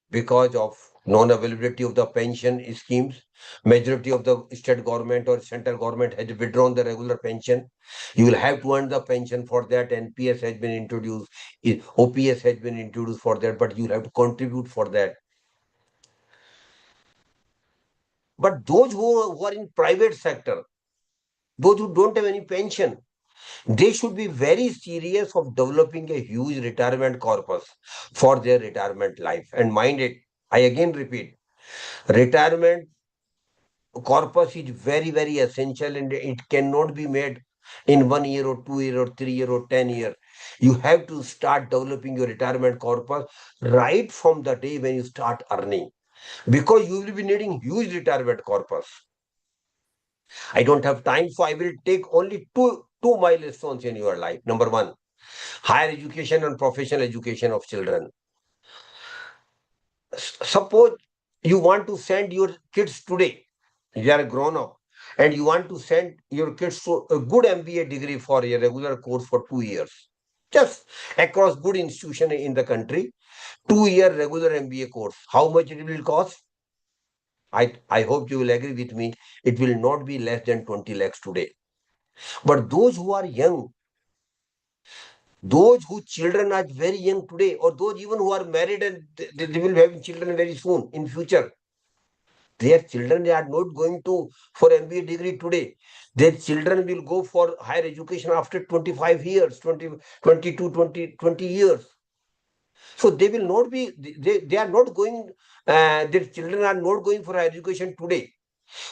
because of non-availability of the pension schemes. Majority of the state government or central government has withdrawn the regular pension. You will have to earn the pension for that. NPS has been introduced, OPS has been introduced for that, but you will have to contribute for that. But those who are in private sector, those who don't have any pension, they should be very serious of developing a huge retirement corpus for their retirement life. And mind it, I again repeat, retirement corpus is very, very essential and it cannot be made in 1 year or 2 year or 3 year or 10 year. You have to start developing your retirement corpus right from the day when you start earning because you will be needing huge retirement corpus. I don't have time, so I will take only two milestones in your life. Number one, higher education and professional education of children. Suppose you want to send your kids today, you are grown up, and you want to send your kids to a good MBA degree for a regular course for 2 years, just across good institution in the country, 2 year regular MBA course. How much it will cost? I hope you will agree with me. It will not be less than 20 lakhs today. But those who are young, those whose children are very young today, or those even who are married and they will have children very soon in future, their children are not going to for MBA degree today. Their children will go for higher education after 25 years, 20, 22, 20 years. So they will not be, they are not going, their children are not going for higher education today,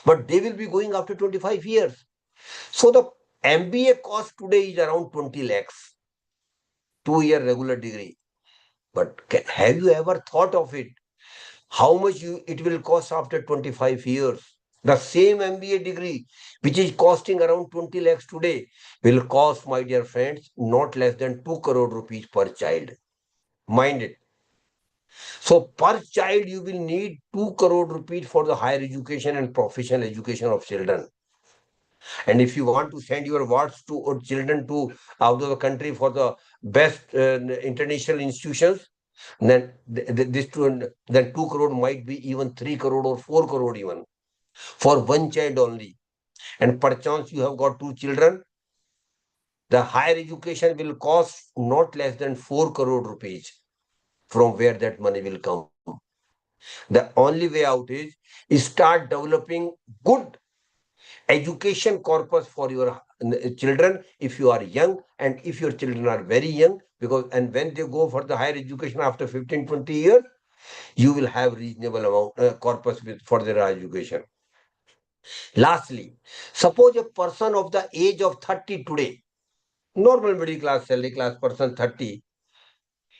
but they will be going after 25 years. So the MBA cost today is around 20 lakhs, 2 year regular degree. But have you ever thought of it? How much it will cost after 25 years? The same MBA degree, which is costing around 20 lakhs today, will cost, my dear friends, not less than 2 crore rupees per child. Mind it. So per child, you will need 2 crore rupees for the higher education and professional education of children. And if you want to send your wards to or children to out of the country for the best international institutions, then then 2 crore might be even 3 crore or 4 crore even for one child only. And perchance you have got two children, the higher education will cost not less than 4 crore rupees. From where that money will come? The only way out is start developing good education corpus for your children if you are young and if your children are very young, because and when they go for the higher education after 15 20 years, you will have reasonable amount corpus for their education. Lastly, suppose a person of the age of 30 today, normal middle class salary class person 30,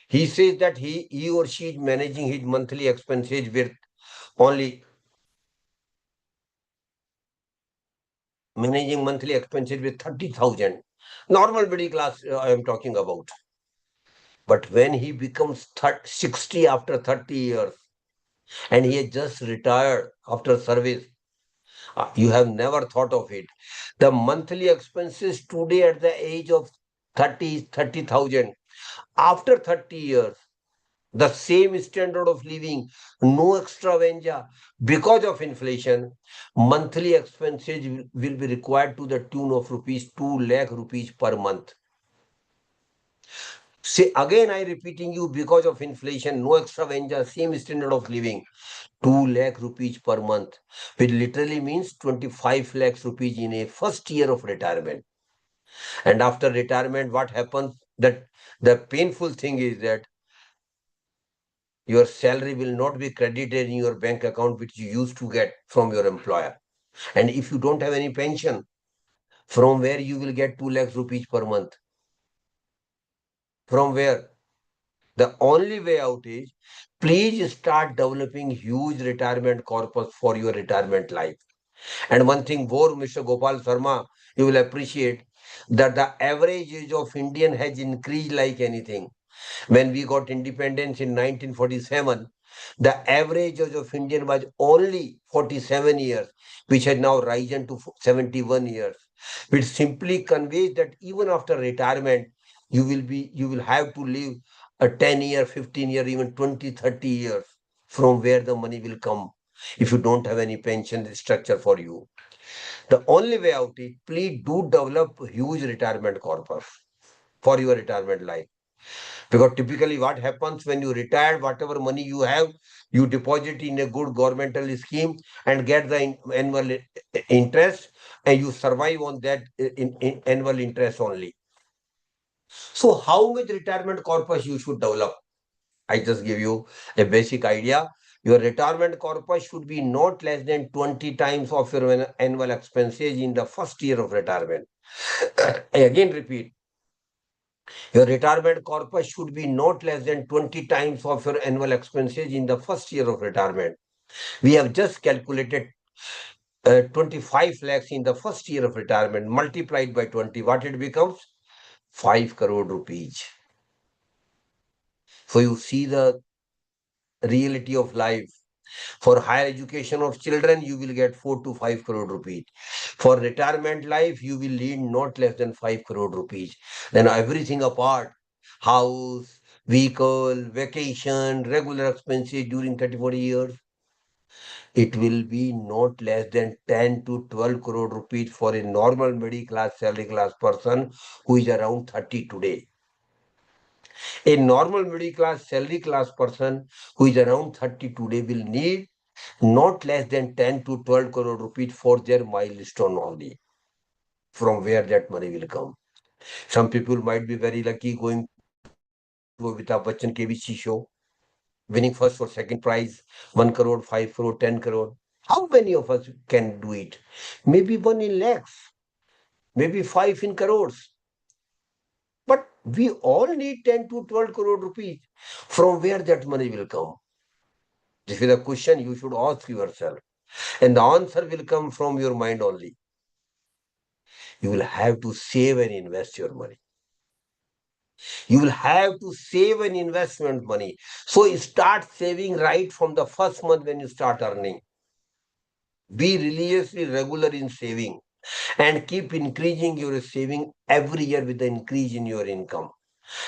he says that he or she is managing his monthly expenses with only managing monthly expenses with 30,000. Normal middle class I am talking about. But when he becomes 60 after 30 years and he has just retired after service, you have never thought of it. The monthly expenses today at the age of 30 is 30,000. After 30 years, the same standard of living, no extravaganza. Because of inflation, monthly expenses will be required to the tune of rupees 2 lakh rupees per month. Say again, I repeating you, because of inflation, no extravaganza, same standard of living, 2 lakh rupees per month, which literally means 25 lakhs rupees in a first year of retirement. And after retirement, what happens? That the painful thing is that your salary will not be credited in your bank account, which you used to get from your employer. And if you don't have any pension, from where you will get 2 lakhs rupees per month. From where? The only way out is please start developing huge retirement corpus for your retirement life. And one thing more, Mr. Gopal Sharma, you will appreciate that the average age of Indian has increased like anything. When we got independence in 1947, the average age of Indian was only 47 years, which has now risen to 71 years. Which simply conveys that even after retirement, you will have to live a 10 year, 15 year, even 20, 30 years from where the money will come if you don't have any pension structure for you. The only way out is please do develop huge retirement corpus for your retirement life. Because typically what happens when you retire, whatever money you have, you deposit in a good governmental scheme and get the annual interest, and you survive on that in annual interest only. So how much retirement corpus you should develop? I just give you a basic idea. Your retirement corpus should be not less than 20 times of your annual expenses in the first year of retirement. I again repeat, your retirement corpus should be not less than 20 times of your annual expenses in the first year of retirement. We have just calculated 25 lakhs in the first year of retirement multiplied by 20. What it becomes? 5 crore rupees. So you see the reality of life. For higher education of children, you will get 4 to 5 crore rupees. For retirement life, you will lead not less than 5 crore rupees. Then everything apart, house, vehicle, vacation, regular expenses during 30, 40 years, it will be not less than 10 to 12 crore rupees for a normal middle class, salary class person who is around 30 today. A normal middle class, salary class person who is around 30 today will need not less than 10 to 12 crore rupees for their milestone only. From where that money will come. Some people might be very lucky going to a Amitabh Bachchan KBC show, winning first or second prize, 1 crore, 5 crore, 10 crore. How many of us can do it? Maybe 1 in lakhs, maybe 5 in crores. But we all need 10 to 12 crore rupees. From where that money will come? This is a question you should ask yourself. And the answer will come from your mind only. You will have to save and invest your money. You will have to save an investment money. So start saving right from the first month when you start earning. Be religiously regular in saving and keep increasing your saving every year with the increase in your income.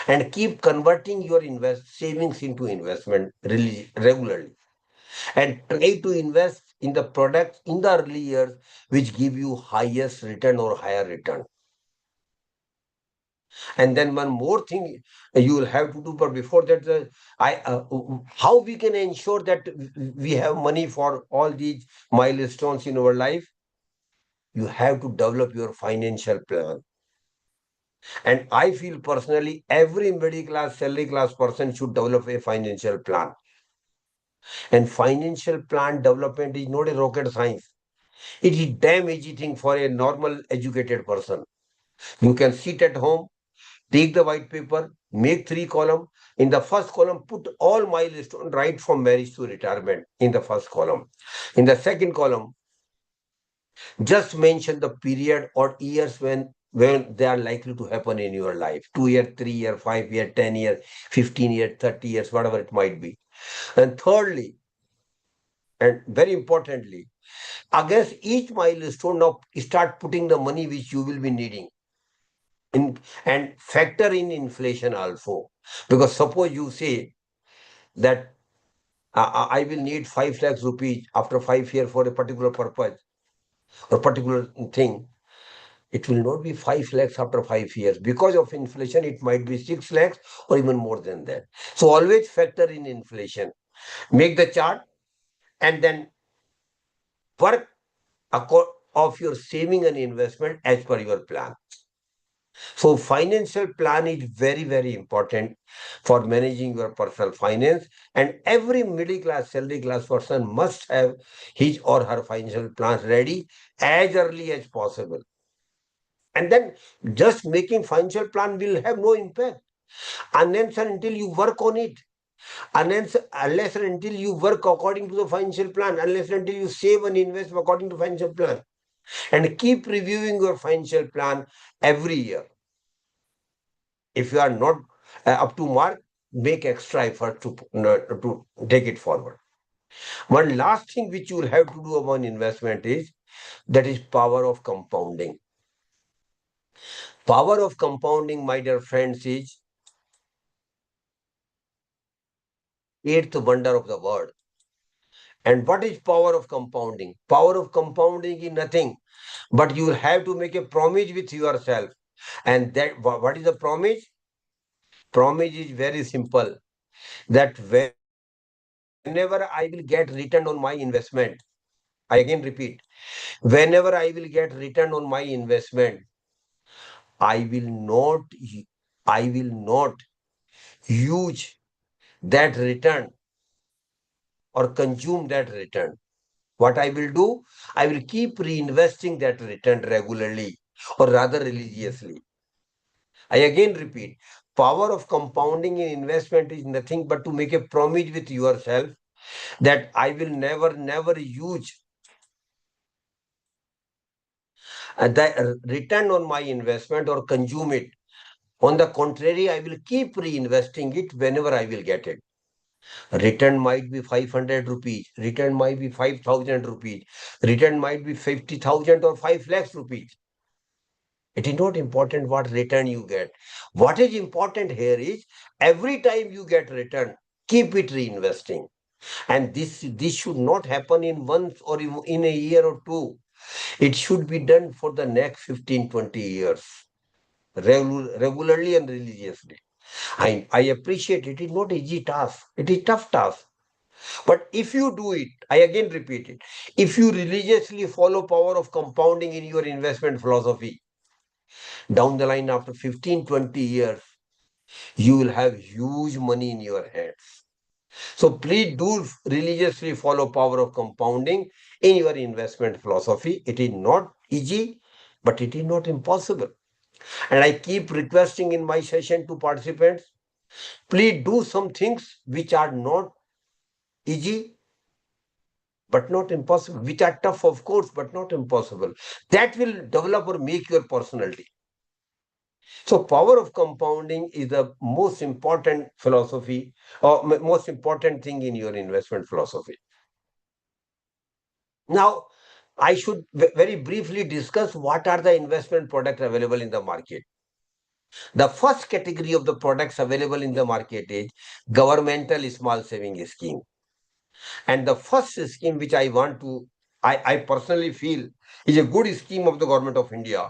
And keep converting your savings into investment regularly. And try to invest in the products in the early years which give you highest return or higher return. And then one more thing you will have to do, but before that, how we can ensure that we have money for all these milestones in our life? You have to develop your financial plan. And I feel personally, every middle class, salary class person should develop a financial plan. And financial plan development is not a rocket science. It is damn easy thing for a normal educated person. You can sit at home, take the white paper, make 3 columns. In the first column, put all milestones right from marriage to retirement in the first column. In the second column, just mention the period or years when they are likely to happen in your life. 2 year, 3 year, 5 year, 10 year, 15 year, 30 years, whatever it might be. And thirdly, and very importantly, against each milestone, now start putting the money which you will be needing in, and factor in inflation also. Because suppose you say that I will need 5 lakhs rupees after 5 years for a particular purpose or particular thing, it will not be 5 lakhs after 5 years. Because of inflation, it might be 6 lakhs or even more than that. So always factor in inflation. Make the chart and then work of your saving and investment as per your plan. So financial plan is very, very important for managing your personal finance. And every middle class, salary class person must have his or her financial plans ready as early as possible. And then just making financial plan will have no impact unless and until you work on it. Unless and until you work according to the financial plan, unless and until you save and invest according to financial plan, and keep reviewing your financial plan every year. If you are not up to mark, make extra effort to take it forward. One last thing which you will have to do about investment is that is power of compounding. Power of compounding, my dear friends, is eighth wonder of the world. And what is power of compounding? Power of compounding is nothing, but you have to make a promise with yourself. And that what is the promise? Promise is very simple. That whenever I will get return on my investment, I again repeat, whenever I will get return on my investment, I will not, I will not use that return or consume that return. What I will do, I will keep reinvesting that return regularly or rather religiously. I again repeat, power of compounding in investment is nothing but to make a promise with yourself that I will never use the return on my investment or consume it. On the contrary, I will keep reinvesting it whenever I will get it. Return might be 500 rupees, return might be 5,000 rupees, return might be 50,000 or 5 lakhs rupees. It is not important what return you get. What is important here is every time you get return, keep it reinvesting. And this should not happen in months or in a year or two. It should be done for the next 15, 20 years, regularly and religiously. I appreciate it. It is not easy task. It is tough task. But if you do it, I again repeat it, if you religiously follow power of compounding in your investment philosophy, down the line after 15, 20 years, you will have huge money in your hands. So please do religiously follow power of compounding in your investment philosophy. It is not easy, but it is not impossible. And I keep requesting in my session to participants, please do some things which are not easy, but not impossible, which are tough, of course, but not impossible. That will develop or make your personality. So power of compounding is the most important philosophy or most important thing in your investment philosophy. Now, I should very briefly discuss what are the investment products available in the market. The first category of the products available in the market is governmental small saving scheme. And the first scheme which I personally feel is a good scheme of the government of India.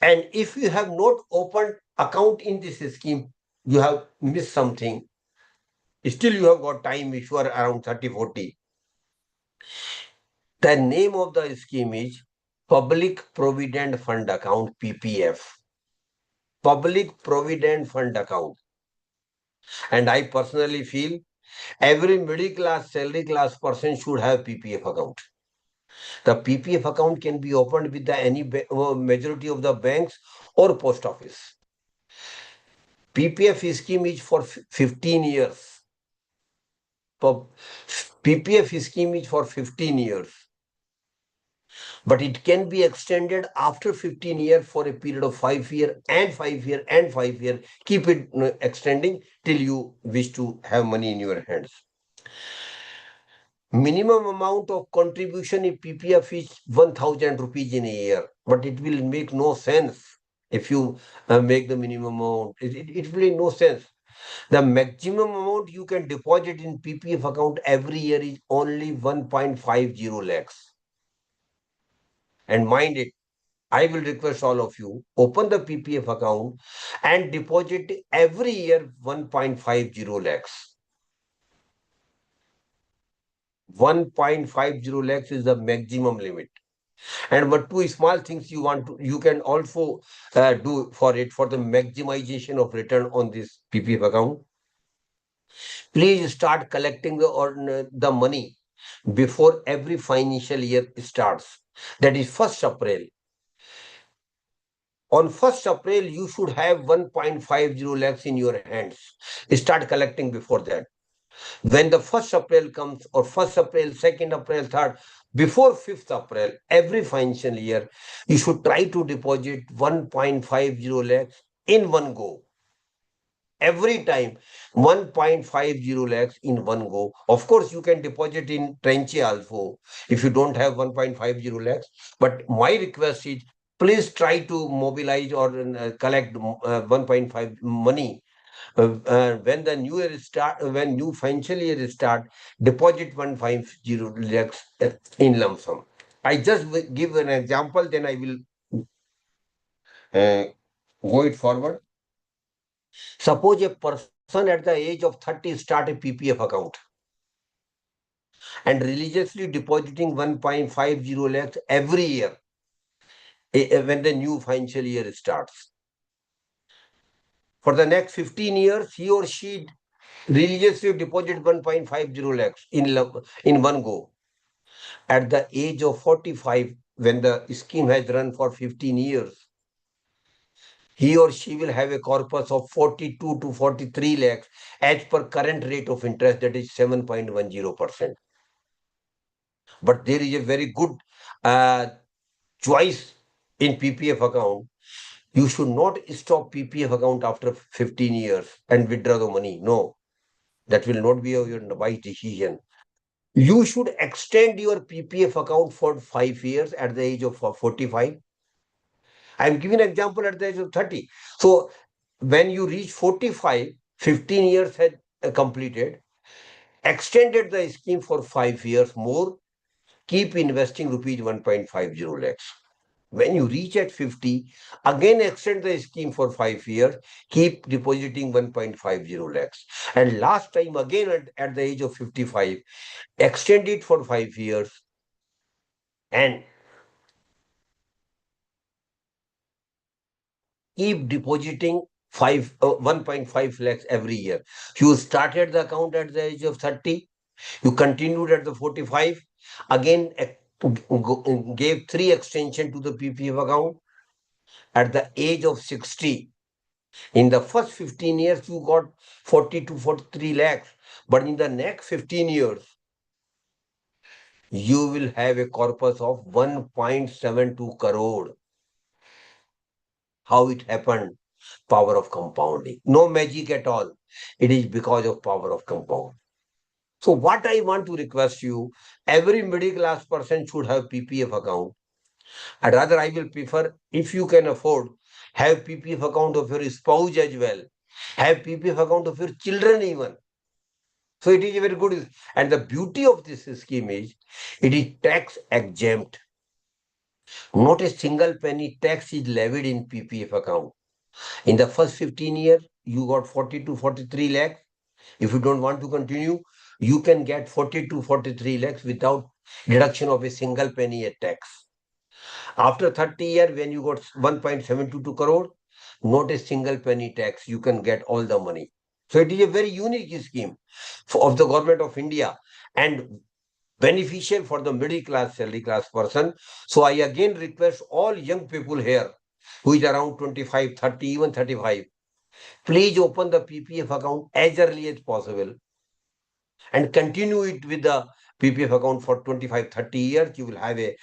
And if you have not opened account in this scheme, you have missed something. Still, you have got time if you are around 30, 40. The name of the scheme is Public Provident Fund Account, PPF. Public Provident Fund Account. And I personally feel every middle class, salary class person should have PPF account. The PPF account can be opened with the any majority of the banks or post office. PPF scheme is for 15 years. PPF scheme is for 15 years. But it can be extended after 15 years for a period of 5 years and 5 years and 5 years. Keep it extending till you wish to have money in your hands. Minimum amount of contribution in PPF is 1,000 rupees in a year, but it will make no sense if you make the minimum amount. It will make no sense. The maximum amount you can deposit in PPF account every year is only 1.50 lakhs. And mind it, I will request all of you, open the PPF account and deposit every year 1.50 lakhs. 1.50 lakhs is the maximum limit. And what two small things you can also do for it for the maximization of return on this PPF account. Please start collecting the money before every financial year starts. That is 1st April. On 1st April, you should have 1.50 lakhs in your hands. Start collecting before that. When the 1st April comes, or 1st April, 2nd April, 3rd, before 5th April, every financial year, you should try to deposit 1.50 lakhs in one go. Every time 1.50 lakhs in one go. Of course, you can deposit in tranche also if you don't have 1.50 lakhs. But my request is, please try to mobilize or collect 1.5 money when the new year start, when new financial year start, deposit 150 lakhs in lump sum. I just give an example, then I will uh, go it forward. Suppose a person at the age of 30 start a PPF account and religiously depositing 1.50 lakhs every year when the new financial year starts. For the next 15 years, he or she religiously deposit 1.50 lakhs in one go. At the age of 45, when the scheme has run for 15 years, he or she will have a corpus of 42 to 43 lakhs as per current rate of interest, that is 7.10%. But there is a very good uh, choice in PPF account. You should not stop PPF account after 15 years and withdraw the money. No, that will not be your wise decision. You should extend your PPF account for 5 years at the age of 45. I am giving an example at the age of 30. So when you reach 45, 15 years had completed, extended the scheme for 5 years more, keep investing rupees 1.50 lakhs. When you reach at 50, again extend the scheme for 5 years, keep depositing 1.50 lakhs. And last time again at the age of 55, extend it for 5 years and keep depositing 1.5 lakhs every year. You started the account at the age of 30, you continued at the 45, again gave 3 extension to the PPF account at the age of 60. In the first 15 years, you got 40 to 43 lakhs, but in the next 15 years, you will have a corpus of 1.72 crore. How it happened? Power of compounding. No magic at all. It is because of power of compound. So what I want to request you, every middle class person should have PPF account. And rather I will prefer, if you can afford, have PPF account of your spouse as well. Have PPF account of your children even. So it is a very good. And the beauty of this scheme is, it is tax exempt. Not a single penny tax is levied in PPF account. In the first 15 years, you got 40 to 43 lakhs. If you don't want to continue, you can get 40 to 43 lakhs without deduction of a single penny at tax. After 30 years, when you got 1.722 crore, not a single penny tax, you can get all the money. So it is a very unique scheme of the government of India and beneficial for the middle class, salary class person. So I again request all young people here who is around 25, 30, even 35, please open the PPF account as early as possible and continue it with the PPF account for 25, 30 years. You will have a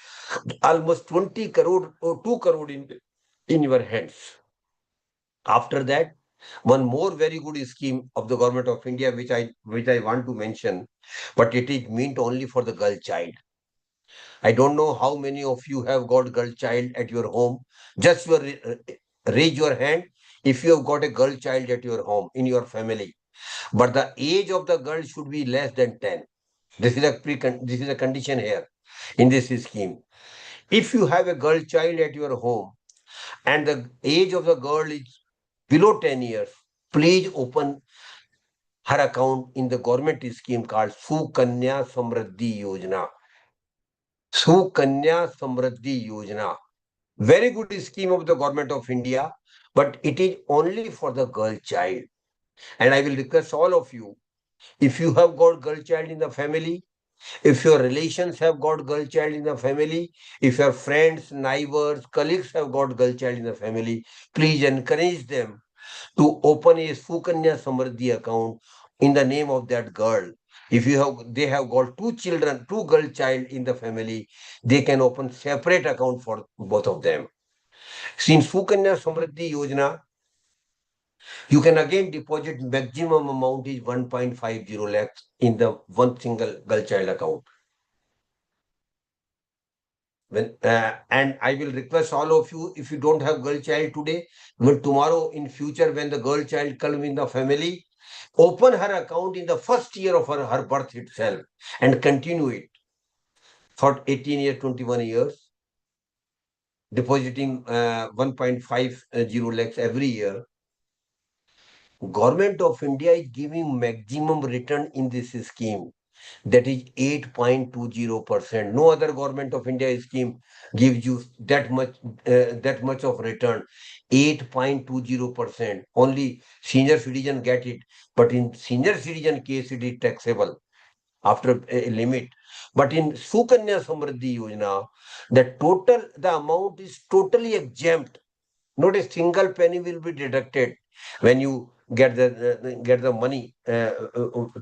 almost 20 crore or 2 crore in your hands. After that, one more very good scheme of the government of India, which I want to mention, but it is meant only for the girl child. I don't know how many of you have got girl child at your home. Just raise your hand if you have got a girl child at your home, in your family. But the age of the girl should be less than 10. This is a condition here in this scheme. If you have a girl child at your home and the age of the girl is below 10 years, please open her account in the government scheme called Sukanya Samriddhi Yojana. Sukanya Samriddhi Yojana. Very good scheme of the government of India, but it is only for the girl child. And I will request all of you, if you have got girl child in the family, If your relations have got girl child in the family, if your friends, neighbors, colleagues have got girl child in the family, please encourage them to open a Sukanya Samriddhi account in the name of that girl. If they have got two children, two girl child in the family, they can open separate account for both of them. Since Sukanya Samriddhi Yojana, you can again deposit maximum amount is 1.50 lakhs in the one single girl child account. And I will request all of you, if you don't have girl child today, but tomorrow in future when the girl child comes in the family, open her account in the first year of her birth itself and continue it for 18 years, 21 years, depositing 1.50 lakhs every year. Government of India is giving maximum return in this scheme. That is 8.20%. No other government of India scheme gives you that much of return. 8.20%. Only senior citizen get it. But in senior citizen case, it is taxable after a limit. But in Sukanya Samriddhi Yojana, the amount is totally exempt. Not a single penny will be deducted when you get the money,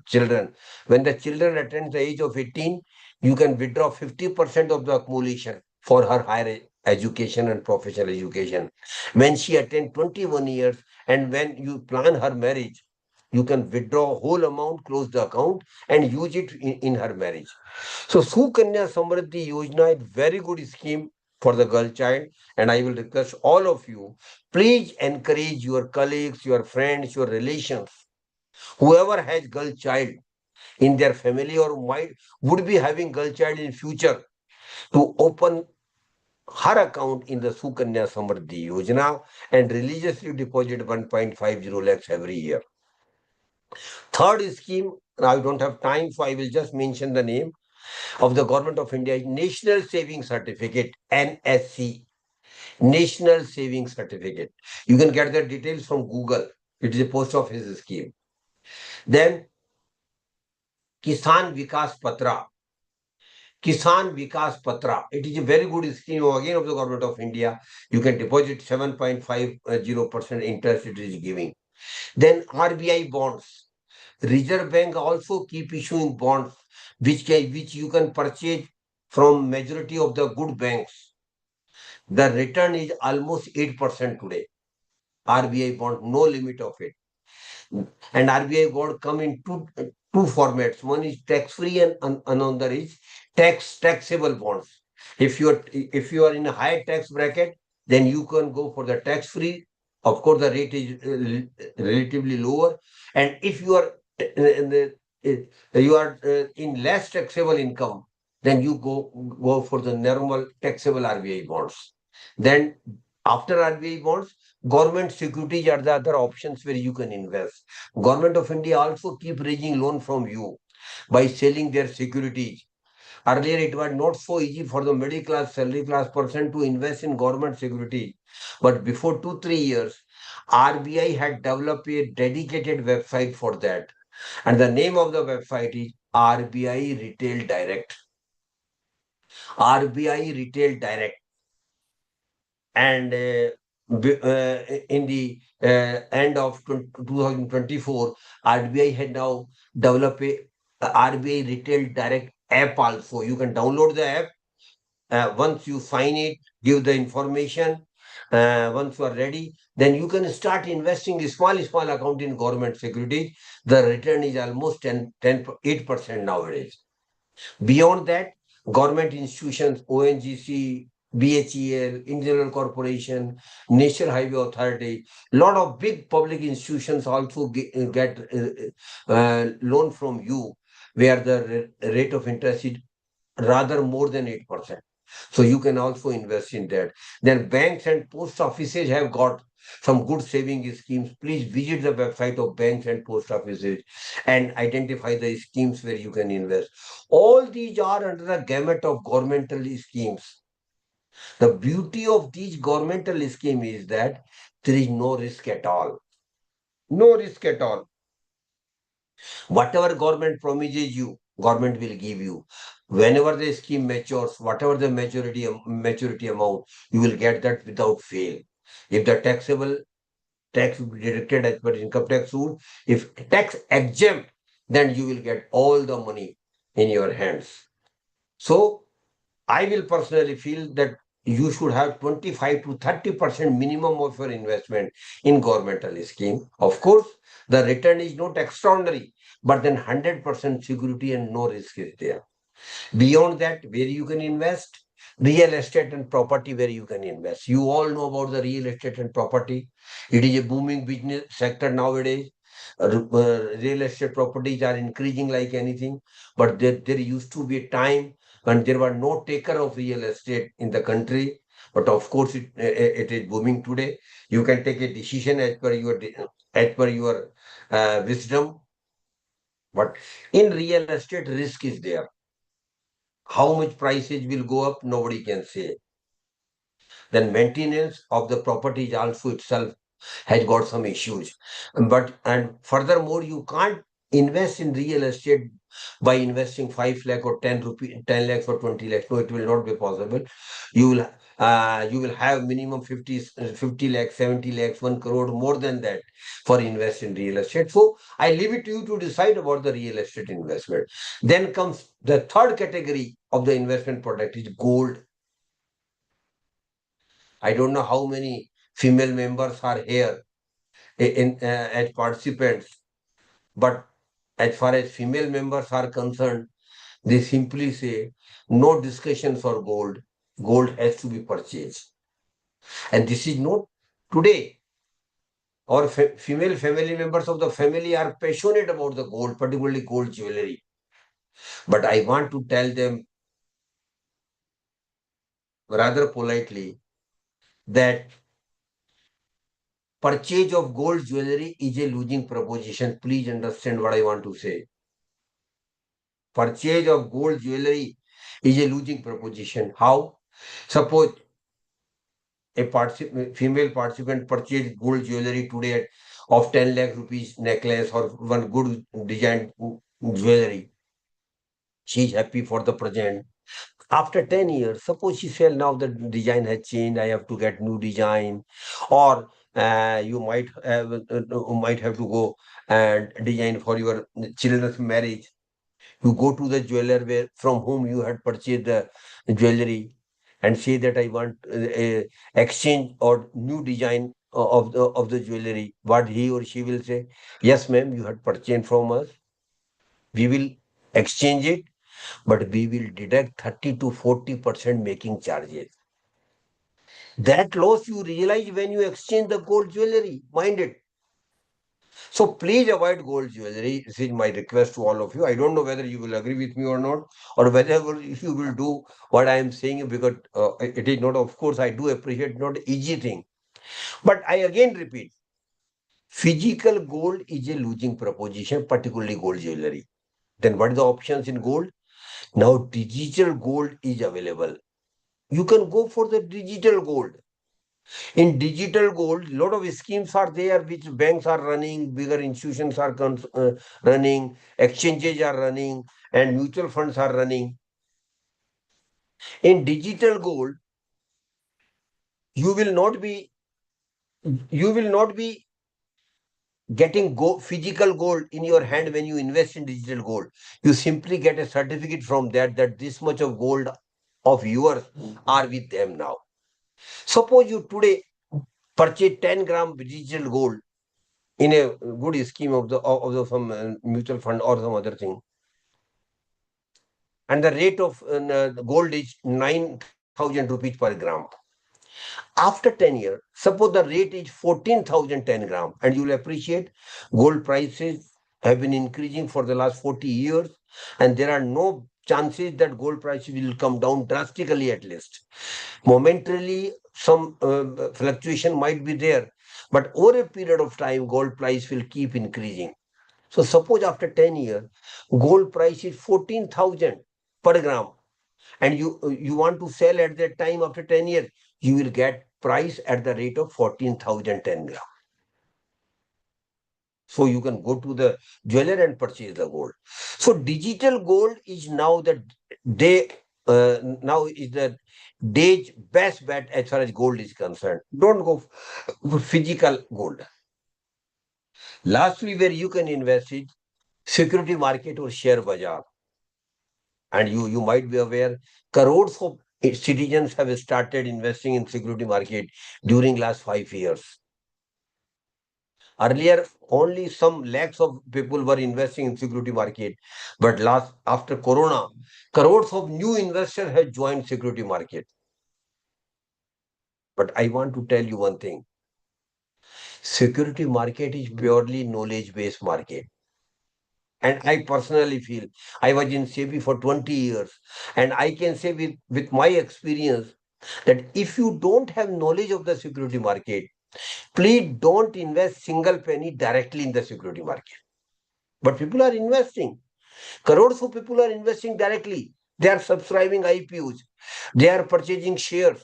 children. When the children attend the age of 18, you can withdraw 50% of the accumulation for her higher education and professional education. When she attend 21 years and when you plan her marriage, you can withdraw whole amount, close the account and use it in her marriage. So Sukanya Samriddhi Yojana is very good scheme for the girl child, and I will request all of you, please encourage your colleagues, your friends, your relations, whoever has girl child in their family or would be having girl child in future, to open her account in the Sukanya Samriddhi Yojana and religiously deposit 1.50 lakhs every year. Third scheme, I don't have time, so I will just mention the name of the Government of India, is National Saving Certificate, NSC. National Saving Certificate. You can get the details from Google. It is a post office scheme. Then Kisan Vikas Patra. Kisan Vikas Patra. It is a very good scheme again of the Government of India. You can deposit 7.50% interest it is giving. Then RBI bonds. Reserve Bank also keep issuing bonds which you can purchase from majority of the good banks. The return is almost 8% today. RBI bond, no limit of it. And RBI bond come in two formats. One is tax-free and another is taxable bonds. If you are in a high tax bracket, then you can go for the tax-free. Of course, the rate is relatively lower. And if you are in less taxable income, then you go for the normal taxable RBI bonds. Then after RBI bonds, government securities are the other options where you can invest. Government of India also keep raising loan from you by selling their securities. Earlier, it was not so easy for the middle class, salary class person to invest in government security. But before 2-3 years, RBI had developed a dedicated website for that. And the name of the website is RBI Retail Direct. RBI Retail Direct. And in the end of 2024, RBI had now developed a RBI Retail Direct app also. You can download the app. Once you sign it, give the information. Once you are ready, then you can start investing a small account in government securities. The return is almost 8% nowadays. Beyond that, government institutions, ONGC, BHEL, Indian Corporation, National Highway Authority, lot of big public institutions also get loan from you, where the rate of interest is rather more than 8%. So you can also invest in that. Then banks and post offices have got some good saving schemes. Please visit the website of banks and post offices and identify the schemes where you can invest. All these are under the gamut of governmental schemes. The beauty of these governmental schemes is that there is no risk at all. No risk at all. Whatever government promises you, government will give you. Whenever the scheme matures, whatever the maturity amount, you will get that without fail. If the taxable tax will be deducted as per income tax rule, if tax exempt, then you will get all the money in your hands. So I will personally feel that you should have 25 to 30% minimum of your investment in governmental scheme. Of course, the return is not extraordinary, but then 100% security and no risk is there. Beyond that, where you can invest, real estate and property where you can invest. You all know about the real estate and property. It is a booming business sector nowadays. Real estate properties are increasing like anything, but there used to be a time when there were no taker of real estate in the country. But of course, it is booming today. You can take a decision as per your wisdom. But in real estate, risk is there. How much prices will go up, nobody can say. Then maintenance of the property is also itself has got some issues. But and furthermore, you can't invest in real estate by investing 5 lakh or 10 lakhs or 20 lakhs. No, it will not be possible. You will you will have minimum 50 lakhs, 70 lakhs, 1 crore, more than that for invest in real estate. So I leave it to you to decide about the real estate investment. Then comes the third category of the investment product is gold. I don't know how many female members are here as participants, but as far as female members are concerned, they simply say no discussion for gold. Gold has to be purchased. And this is not today. Our female family members of the family are passionate about the gold, particularly gold jewelry. But I want to tell them rather politely that purchase of gold jewelry is a losing proposition. Please understand what I want to say. Purchase of gold jewelry is a losing proposition. How? Suppose a female participant purchased gold jewelry today of 10 lakh rupees necklace or one good design jewelry. She is happy for the present. After 10 years, suppose she felt now the design has changed, I have to get new design, or might have to go and design for your children's marriage. You go to the jeweler where from whom you had purchased the jewelry and say that I want a exchange or new design of the jewelry. What he or she will say, yes, ma'am, you had purchased from us. We will exchange it, but we will deduct 30 to 40% making charges. That loss you realize when you exchange the gold jewelry. Mind it. So please avoid gold jewelry. This is my request to all of you. I don't know whether you will agree with me or not, or whether you will do what I am saying, because it is not, of course, I do appreciate not easy thing. But I again repeat, physical gold is a losing proposition, particularly gold jewelry. Then what are the options in gold? Now digital gold is available. You can go for the digital gold. In digital gold, lot of schemes are there which banks are running, bigger institutions are running, exchanges are running, and mutual funds are running. In digital gold, you will not be you will not be getting physical gold in your hand when you invest in digital gold. You simply get a certificate from that this much of gold of yours are with them now. Suppose you today purchase 10 gram digital gold in a good scheme of the some mutual fund or some other thing, and the rate of gold is 9,000 rupees per gram. After 10 years, suppose the rate is 14,000 10 gram, and you will appreciate gold prices have been increasing for the last 40 years, and there are no chances that gold prices will come down drastically at least. Momentarily, some fluctuation might be there, but over a period of time, gold price will keep increasing. So suppose after 10 years, gold price is 14,000 per gram, and you want to sell at that time after 10 years, you will get price at the rate of 14,010 gram. So you can go to the jeweler and purchase the gold. So digital gold is now the day now is the day's best bet as far as gold is concerned. Don't go for physical gold. Lastly, where you can invest is security market or share bazaar. And you might be aware, crores of citizens have started investing in security market during last 5 years. Earlier, only some lakhs of people were investing in security market, but last after Corona, crores of new investors have joined security market. But I want to tell you one thing: security market is purely knowledge-based market. And I personally feel I was in SEBI for 20 years, and I can say with my experience that if you don't have knowledge of the security market, please don't invest single penny directly in the security market. But people are investing. Crores of people are investing directly. They are subscribing IPOs. They are purchasing shares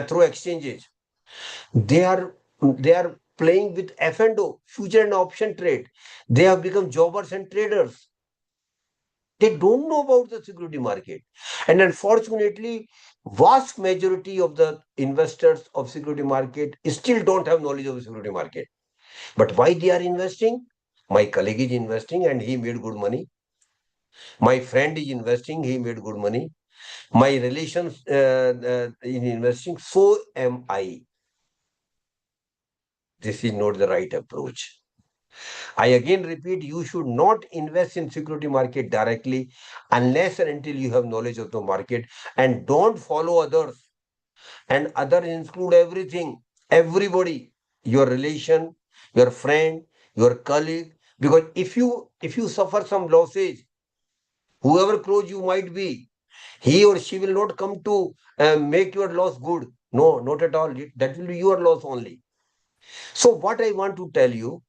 through exchanges. They are playing with F&O, future and option trade. They have become jobbers and traders. They don't know about the security market. And unfortunately, vast majority of the investors of security market still don't have knowledge of the security market. But why they are investing? My colleague is investing and he made good money. My friend is investing, he made good money. My relations in investing, so am I. This is not the right approach. I again repeat, you should not invest in security market directly unless and until you have knowledge of the market, and don't follow others. And others include everything, everybody, your relation, your friend, your colleague. Because if you suffer some losses, whoever close you might be, he or she will not come to make your loss good. No, not at all. That will be your loss only. So what I want to tell you,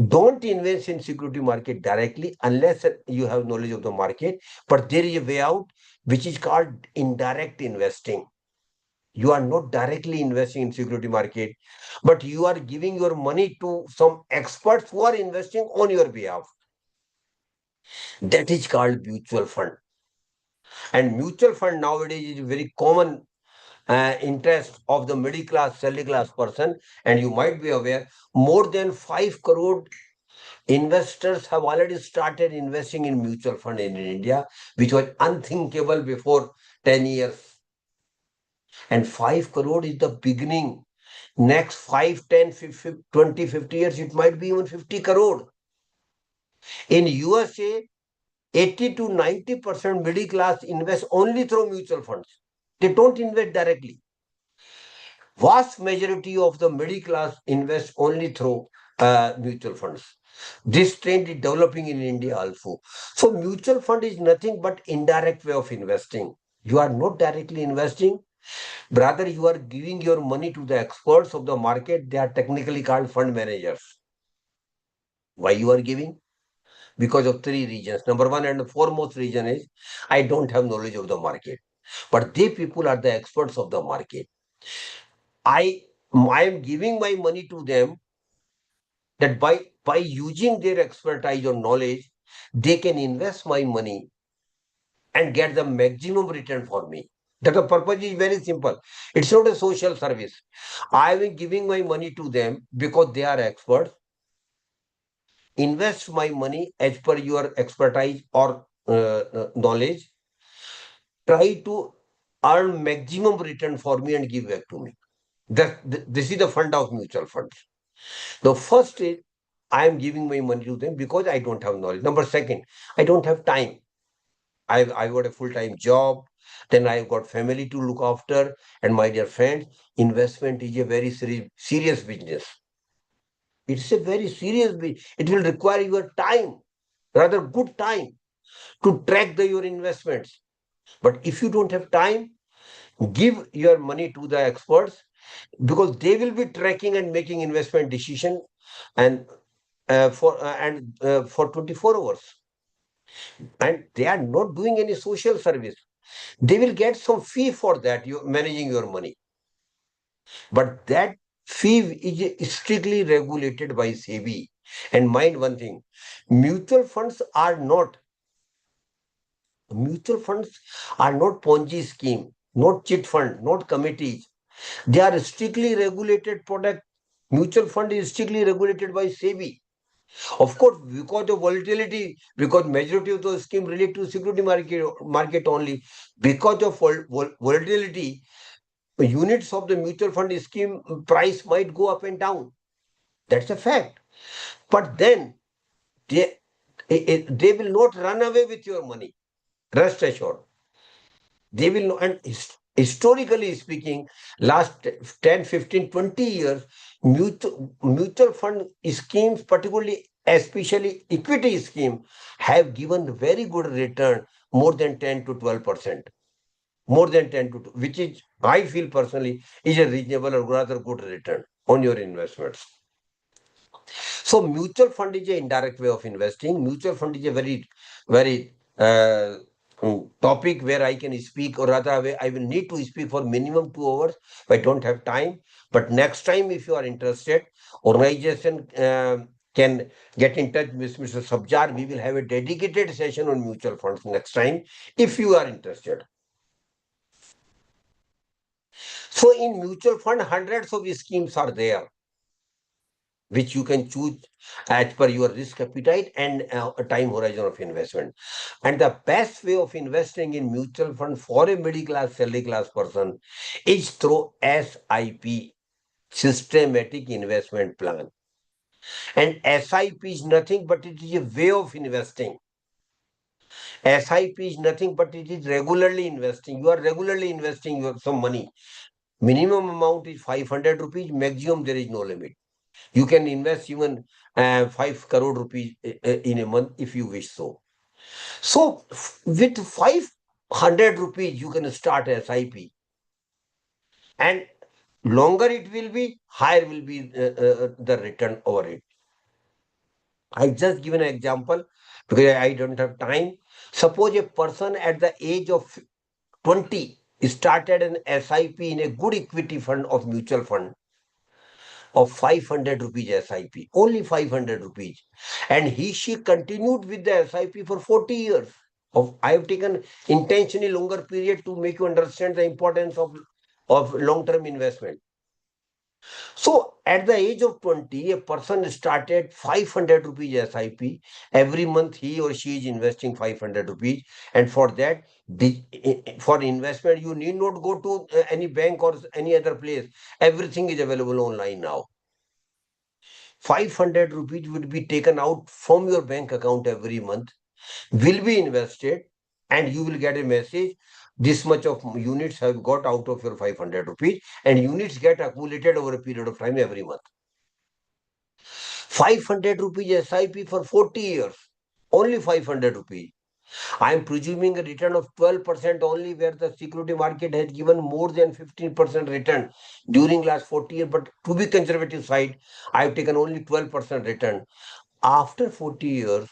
don't invest in security market directly unless you have knowledge of the market. But there is a way out, which is called indirect investing. You are not directly investing in security market, but you are giving your money to some experts who are investing on your behalf. That is called mutual fund. And mutual fund nowadays is very common interest of the middle class, salary class person. And you might be aware, more than 5 crore investors have already started investing in mutual fund in India, which was unthinkable before 10 years. And 5 crore is the beginning. Next 5, 10, 50, 20, 50 years, it might be even 50 crore. In USA, 80 to 90% middle class invest only through mutual funds. They don't invest directly. Vast majority of the middle class invest only through mutual funds. This trend is developing in India also. So mutual fund is nothing but indirect way of investing. You are not directly investing. Rather, you are giving your money to the experts of the market. They are technically called fund managers. Why you are giving? Because of three reasons. Number one and the foremost reason is I don't have knowledge of the market. But they people are the experts of the market. I am giving my money to them that by using their expertise or knowledge, they can invest my money and get the maximum return for me. That the purpose is very simple. It's not a social service. I am giving my money to them because they are experts. Invest my money as per your expertise or knowledge. Try to earn maximum return for me and give back to me. This is the fund of mutual funds. The first is I am giving my money to them because I don't have knowledge. Number second, I don't have time. I've got a full-time job, then I've got family to look after. And my dear friends, investment is a very serious business. It's a very serious business. It will require your time, rather good time, to track your investments. But if you don't have time, give your money to the experts because they will be tracking and making investment decision and for 24 hours. And they are not doing any social service. They will get some fee for that, you managing your money. But that fee is strictly regulated by SEBI. And mind one thing, mutual funds are not mutual funds are not Ponzi scheme, not chit fund, not committees. They are strictly regulated product. Mutual fund is strictly regulated by SEBI. Of course, because of volatility, because majority of those schemes relate to security market only. Because of volatility, units of the mutual fund scheme price might go up and down. That's a fact. But then they they will not run away with your money. Rest assured. They will know. And historically speaking, last 10, 15, 20 years, mutual fund schemes, particularly especially equity scheme, have given very good return, more than 10 to 12%. More than 10 to 12, which is, I feel personally, is a reasonable or rather good return on your investments. So mutual fund is an indirect way of investing. Mutual fund is a very topic where I can speak, or rather I will need to speak for minimum 2 hours. I don't have time. But next time, if you are interested, organization can get in touch with Mr. Sabjar. We will have a dedicated session on mutual funds next time, if you are interested. So in mutual fund, hundreds of schemes are there, which you can choose as per your risk appetite and a time horizon of investment. And the best way of investing in mutual fund for a middle class, salary class person is through SIP, systematic investment plan. And SIP is nothing but it is a way of investing. SIP is nothing but it is regularly investing. You are regularly investing some money. Minimum amount is 500 rupees, maximum there is no limit. You can invest even 5 crore rupees in a month if you wish so. So, with 500 rupees, you can start SIP. And longer it will be, higher will be the return over it. I just given an example because I don't have time. Suppose a person at the age of 20 started an SIP in a good equity fund of mutual fund of 500 rupees SIP, only 500 rupees. And she continued with the SIP for 40 years. I have taken intentionally longer period to make you understand the importance of long-term investment. So at the age of 20, a person started 500 rupees SIP. Every month he or she is investing 500 rupees. And for that, for investment, you need not go to any bank or any other place. Everything is available online now. 500 rupees will be taken out from your bank account every month, will be invested, and you will get a message, this much of units have got out of your 500 rupees, and units get accumulated over a period of time every month. 500 rupees SIP for 40 years, only 500 rupees. I am presuming a return of 12% only, where the security market has given more than 15% return during last 40 years. But to be conservative side, I have taken only 12% return. After 40 years,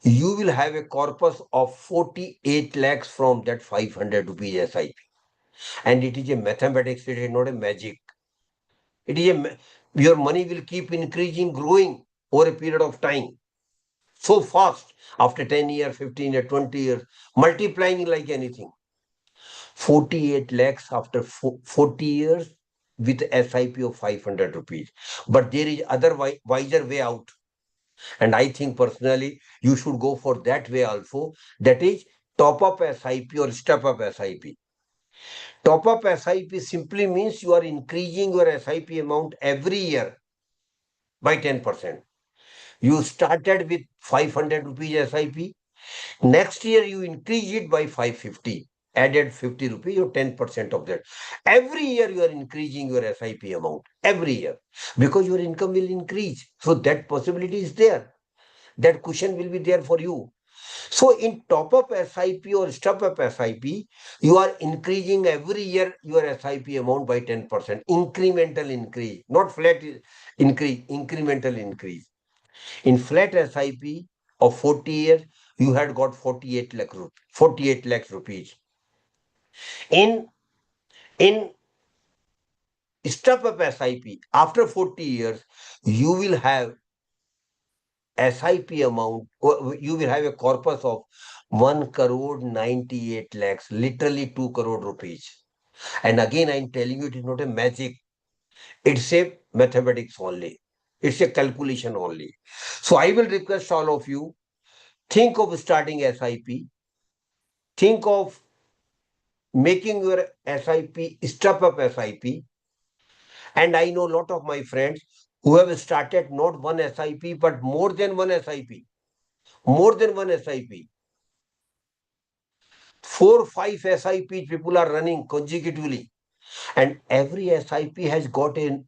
you will have a corpus of 48 lakhs from that 500 rupees SIP. And it is a mathematics, it is not a magic. It is your money will keep increasing, growing over a period of time. So fast, after 10 years, 15 years, 20 years, multiplying like anything. 48 lakhs after 40 years with SIP of 500 rupees. But there is other wiser way out. And I think personally, you should go for that way also. That is top up SIP or step up SIP. Top up SIP simply means you are increasing your SIP amount every year by 10%. You started with 500 rupees SIP. Next year, you increase it by 550. Added 50 rupees or 10% of that. Every year, you are increasing your SIP amount. Every year. Because your income will increase. So that possibility is there. That cushion will be there for you. So in top up SIP or step up SIP, you are increasing every year your SIP amount by 10%. Incremental increase, not flat increase, incremental increase. In flat SIP of 40 years, you had got 48 lakh rupees. In in step up SIP, after 40 years, you will have SIP amount, you will have a corpus of 1 crore 98 lakhs, literally 2 crore rupees. And again, I'm telling you, it is not a magic. It's a mathematics only. It's a calculation only. So I will request all of you, think of starting SIP, think of making your SIP, step up SIP. And I know a lot of my friends who have started not one SIP, but more than one SIP. More than one SIP. 4, 5 SIP people are running consecutively. And every SIP has got an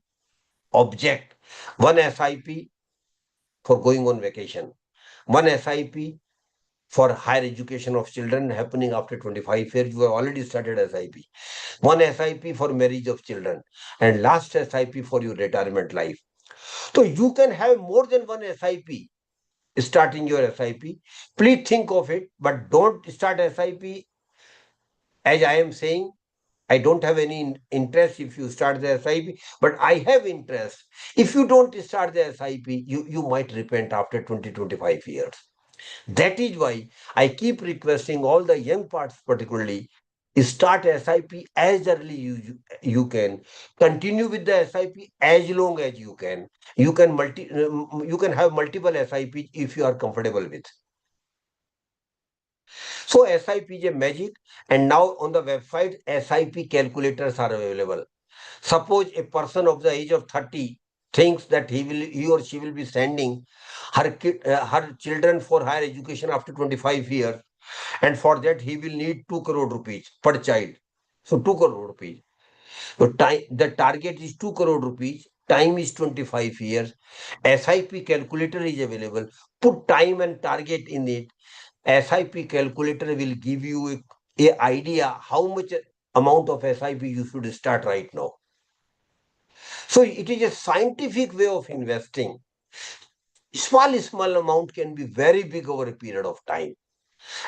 object. One SIP for going on vacation. One SIP for higher education of children happening after 25 years. You have already started SIP. One SIP for marriage of children. And last SIP for your retirement life. So you can have more than one SIP starting your SIP. Please think of it, but don't start SIP as I am saying. I don't have any interest if you start the SIP, but I have interest. If you don't start the SIP, you might repent after 20, 25 years. That is why I keep requesting all the young parts, particularly, start SIP as early you can. Continue with the SIP as long as you can. You can have multiple SIP if you are comfortable with. So SIP is a magic, and now on the website SIP calculators are available. Suppose a person of the age of 30 thinks that he or she will be sending her children for higher education after 25 years, and for that he will need 2 crore rupees per child. So 2 crore rupees. So the target is 2 crore rupees. Time is 25 years. SIP calculator is available. Put time and target in it. SIP calculator will give you a idea how much amount of SIP you should start right now. So it is a scientific way of investing. Small amount can be very big over a period of time.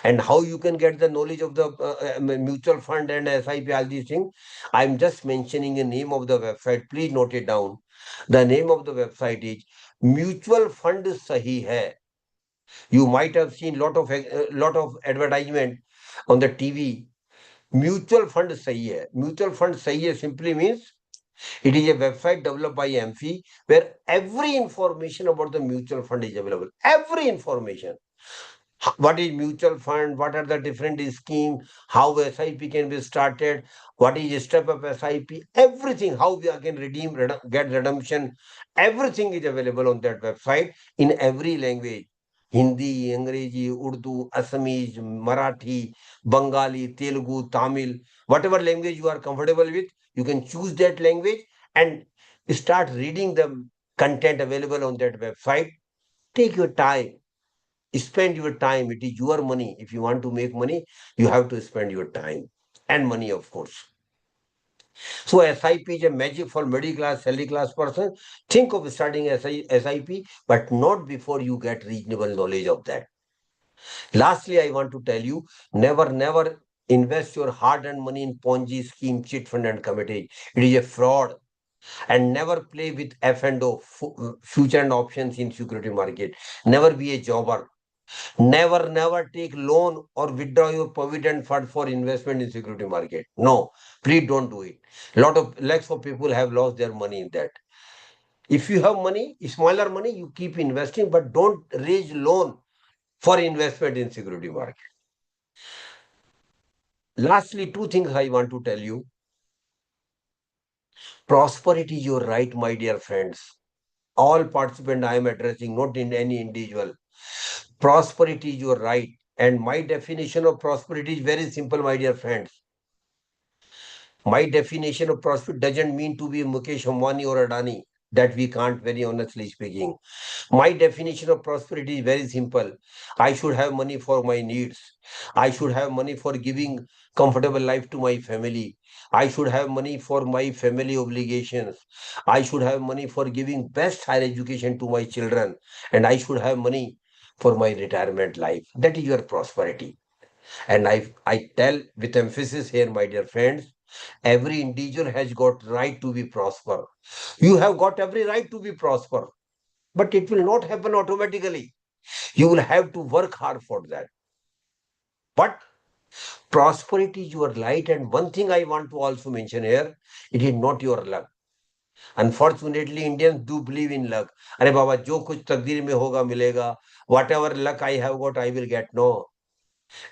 And how you can get the knowledge of the mutual fund and SIP, all these things. I'm just mentioning the name of the website. Please note it down. The name of the website is Mutual Fund Sahi Hai. You might have seen lot of advertisement on the TV. Mutual Fund Sahi Hai. Mutual Fund Sahi Hai simply means it is a website developed by AMFI where every information about the mutual fund is available. Every information. What is mutual fund? What are the different schemes? How SIP can be started? What is step up SIP? Everything. How we can get redemption. Everything is available on that website in every language. Hindi, Angrezi, Urdu, Assamese, Marathi, Bengali, Telugu, Tamil, whatever language you are comfortable with, you can choose that language and start reading the content available on that website. Take your time, spend your time. It is your money. If you want to make money, you have to spend your time and money, of course. So SIP is a magic for middle class, salary class person. Think of starting SIP, but not before you get reasonable knowledge of that. Lastly, I want to tell you, never invest your hard-earned money in Ponzi scheme, chit fund and committee. It is a fraud. And never play with F&O, future and options in security market. Never be a jobber. Never take loan or withdraw your provident fund for investment in security market. No, please don't do it. Lakhs of people have lost their money in that. If you have money, smaller money, you keep investing, but don't raise loan for investment in security market. Lastly, two things I want to tell you. Prosperity is your right, my dear friends. All participants I am addressing, not in any individual. Prosperity is your right. And my definition of prosperity is very simple, my dear friends. My definition of prosperity doesn't mean to be Mukesh Ambani or Adani. That we can't, very honestly speaking. My definition of prosperity is very simple. I should have money for my needs. I should have money for giving comfortable life to my family. I should have money for my family obligations. I should have money for giving best higher education to my children. And I should have money for my retirement life. That is your prosperity. And I tell with emphasis here, my dear friends, every individual has got right to be prosper. You have got every right to be prosper. but it will not happen automatically. You will have to work hard for that. But prosperity is your light. And one thing I want to also mention here, it is not your luck. Unfortunately, Indians do believe in luck. अरे बाबा जो कुछ तकदीर में होगा मिलेगा. Whatever luck I have got, I will get. No,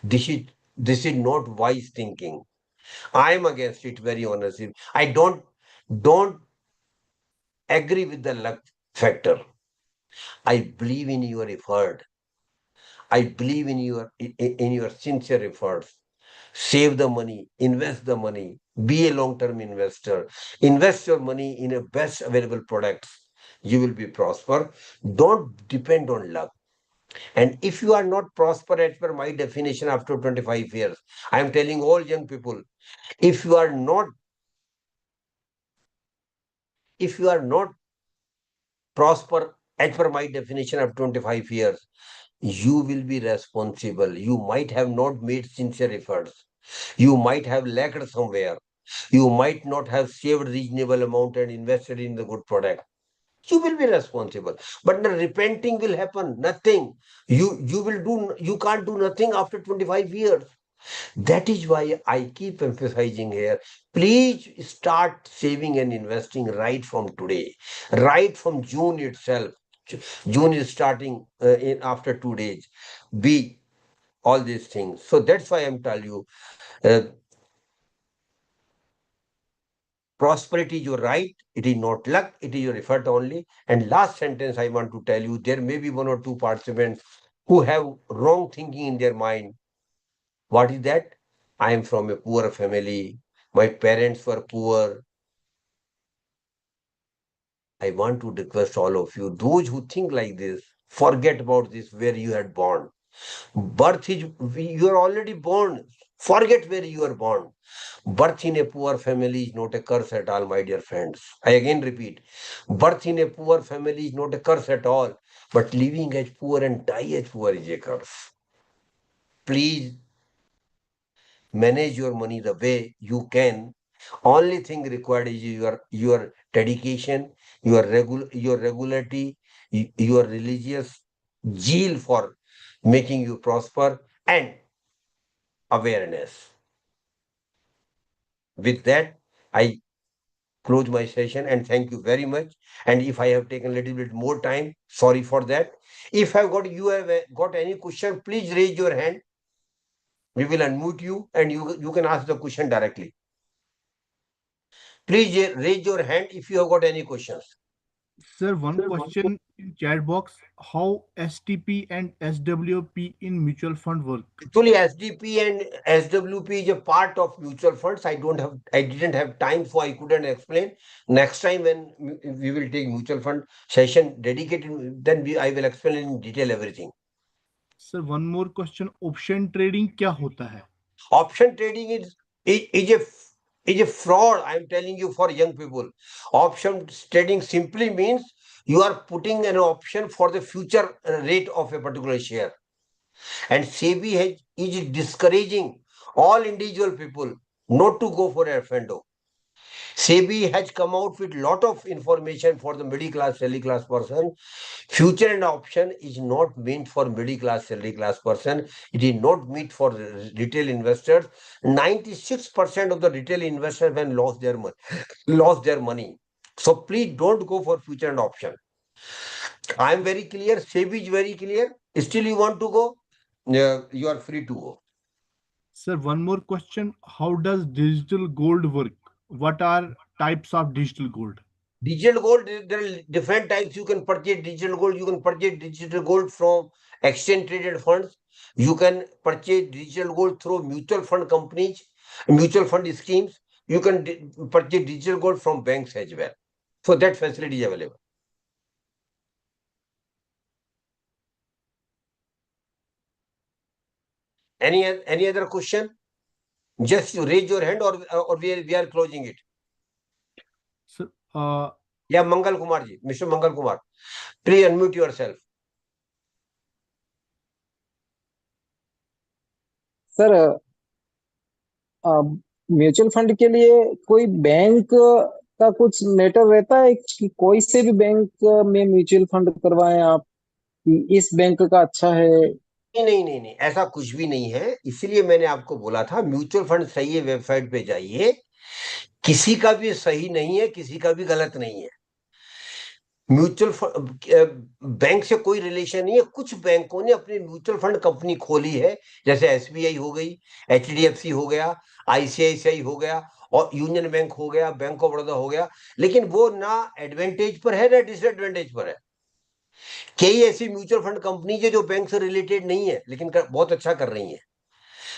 this is this is not wise thinking. I am against it very honestly. I don't agree with the luck factor. I believe in your effort. I believe in your sincere efforts. Save the money, invest the money, be a long-term investor, invest your money in a best available products. You will be prosper. Don't depend on luck. And if you are not prosper as per my definition after 25 years, I am telling all young people, if you are not if you are not prosper as per my definition of 25 years, you will be responsible. You might have not made sincere efforts. You might have lacked somewhere. You might not have saved reasonable amount and invested in the good product. You will be responsible. But the repenting will happen. Nothing. You can't do nothing after 25 years. That is why I keep emphasizing here. Please start saving and investing right from today, right from June itself. June is starting in after 2 days. Be all these things. So that's why I'm telling you, uh, prosperity is your right. It is not luck. It is your effort only. And last sentence I want to tell you, there may be one or two participants who have wrong thinking in their mind. What is that? I am from a poor family. My parents were poor. I want to request all of you, those who think like this, forget about this where you had born. Birth is, you are already born. Forget where you are born. Birth in a poor family is not a curse at all, my dear friends. I again repeat, birth in a poor family is not a curse at all, but living as poor and die as poor is a curse. Please manage your money the way you can. Only thing required is your dedication, your regularity, your religious zeal for making you prosper, and awareness. With that, I close my session and thank you very much. And if I have taken a little bit more time, sorry for that. If got any question, please raise your hand. We will unmute you and you can ask the question directly. Please raise your hand if you have got any questions. Sir, one question in chat box: how STP and SWP in mutual fund work? Actually, SDP and SWP is a part of mutual funds. I didn't have time, so I couldn't explain. Next time when we will take mutual fund session dedicated, then I will explain in detail everything. Sir, one more question: option trading क्या होता है? Option trading is a fraud. I am telling you for young people. Option trading simply means you are putting an option for the future rate of a particular share. And is discouraging all individual people not to go for F&O. SEBI has come out with lot of information for the middle class, salary class person. Future and option is not meant for middle class, salary class person. It is not meant for retail investors. 96% of the retail investors have lost their money. So please don't go for future and option. I am very clear. SEBI is very clear. Still you want to go? Yeah, you are free to go. Sir, one more question: how does digital gold work? What are types of digital gold? Digital gold, there are different types. You can purchase digital gold. You can purchase digital gold from exchange traded funds. You can purchase digital gold through mutual fund companies, mutual fund schemes. You can purchase digital gold from banks as well. So that facility is available. Any other question? Just you raise your hand or we are closing it. Sir, Yeah, Mangal Kumar ji, Mr. Mangal Kumar, please unmute yourself. Sir mutual fund के लिए कोई bank का कुछ matter रहता है कि कोई से भी बैंक में म्यूचुअल फंड करवाएं आप, कि इस बैंक का अच्छा है? नहीं नहीं नहीं नहीं, ऐसा कुछ भी नहीं है। इसलिए मैंने आपको बोला था म्यूचुअल फंड सही है, वेबसाइट पे जाइए। किसी का भी सही नहीं है, किसी का भी गलत नहीं है। म्यूचुअल बैंक से कोई रिलेशन नहीं है। कुछ बैंकों ने अपनी म्यूचुअल फंड कंपनी खोली है, जैसे एसबीआई हो गई, एचडीएफसी हो गया, आईसीआईसीआई हो गया, और यूनियन बैंक हो गया, बैंक ऑफ बड़ौदा हो गया। लेकिन वो ना एडवांटेज पर है ना डिसएडवांटेज पर है। कई ऐसी म्यूचुअल फंड कंपनी है जो बैंक से रिलेटेड नहीं है, लेकिन बहुत अच्छा कर रही है।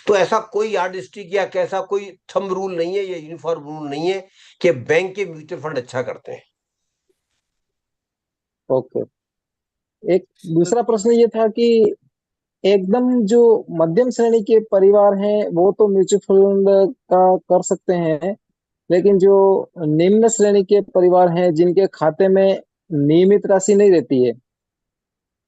तो ऐसा कोई यार्ड स्टिक या कैसा कोई थंब रूल नहीं है, या यूनिफॉर्म रूल नहीं है कि बैंक के म्यूचुअल फंड अच्छा करते हैं। ओके। एक दूसरा प्रश्न ये था कि एकदम जो मध्यम श्रेणी के परिवार हैं वो तो म्यूचुअल फंड का कर सकते हैं, लेकिन जो निम्न श्रेणी के परिवार हैं जिनके खाते में नियमित राशि नहीं रहती है,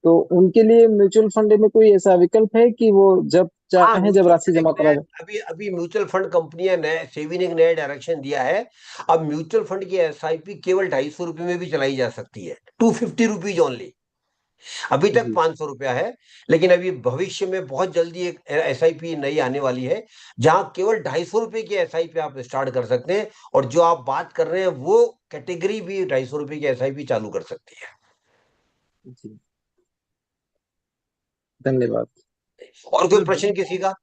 तो उनके लिए म्यूचुअल फंड में कोई ऐसा विकल्प है कि वो जब हाँ, चाहें जब म्यूचुअल राशि फंड एक जमा नया, करा जाए? अभी अभी म्यूचुअल फंड कंपनियां नए सेबी ने एक नया डायरेक्शन दिया है। अब म्यूचुअल फंड की एसआईपी केवल 250 रुपये में भी चलाई जा सकती है, 250 रुपीज ओनली। अभी तक जी। 500 रुपया है, लेकिन अभी भविष्य में बहुत जल्दी एक एसआईपी नई आने वाली है, जहां केवल 250 रुपये की एसआईपी आप स्टार्ट कर सकते हैं। और जो आप बात कर रहे हैं वो कैटेगरी भी 250 रुपये की एसआईपी चालू कर सकती है। जी, धन्यवाद। और कोई Sir, प्रश्न किसी का?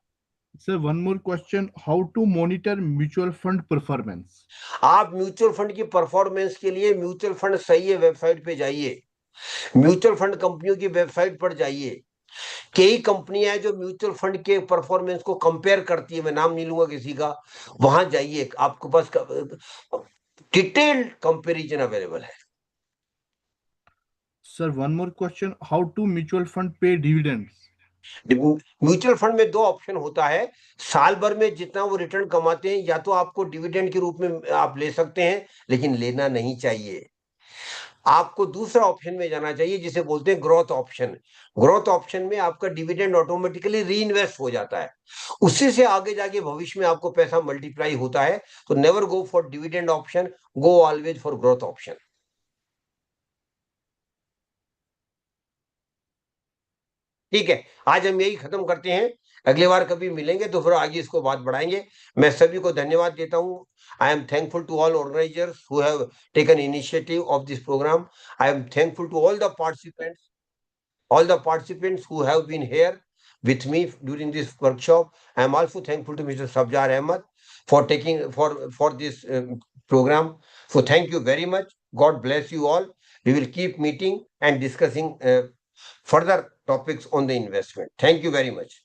sir, one more question. How to monitor mutual fund performance? आप म्यूचुअल फंड की परफॉर्मेंस के लिए म्यूचुअल फंड सही है वेबसाइट पे जाइए, म्यूचुअल फंड कंपनियों की वेबसाइट पर जाइए। कई कंपनियां हैं जो म्यूचुअल फंड के परफॉर्मेंस को कंपेयर करती है, मैं नाम नहीं लूंगा किसी का। वहां जाइए, आपके पास डिटेल्ड कंपैरिजन अवेलेबल है। Sir, one more question. How to mutual fund pay dividends? Mutual fund में दो ऑप्शन होता है। साल भर में जितना वो रिटर्न कमाते हैं, या तो आपको डिविडेंड के रूप में आप ले सकते हैं, लेकिन लेना नहीं चाहिए। आपको दूसरा ऑप्शन में जाना चाहिए, जिसे बोलते हैं ग्रोथ ऑप्शन। ग्रोथ ऑप्शन में आपका डिविडेंड ऑटोमेटिकली री इन्वेस्ट हो जाता है, उसी से आगे जाके भविष्य में आपको पैसा मल्टीप्लाई होता है। तो never go for dividend option, go always for growth option. ठीक है, आज हम यही खत्म करते हैं। अगली बार कभी मिलेंगे तो फिर आगे इसको बात बढ़ाएंगे। मैं सभी को धन्यवाद देता हूं। I am thankful to all organisers who have taken initiative of this programme. I am thankful to all the participants who have been here with me during this workshop. I am also thankful to Mr. Sabjar Ahmed for taking for this program. So thank you very much. God bless you all. We will keep meeting and discussing further topics on the investment. Thank you very much.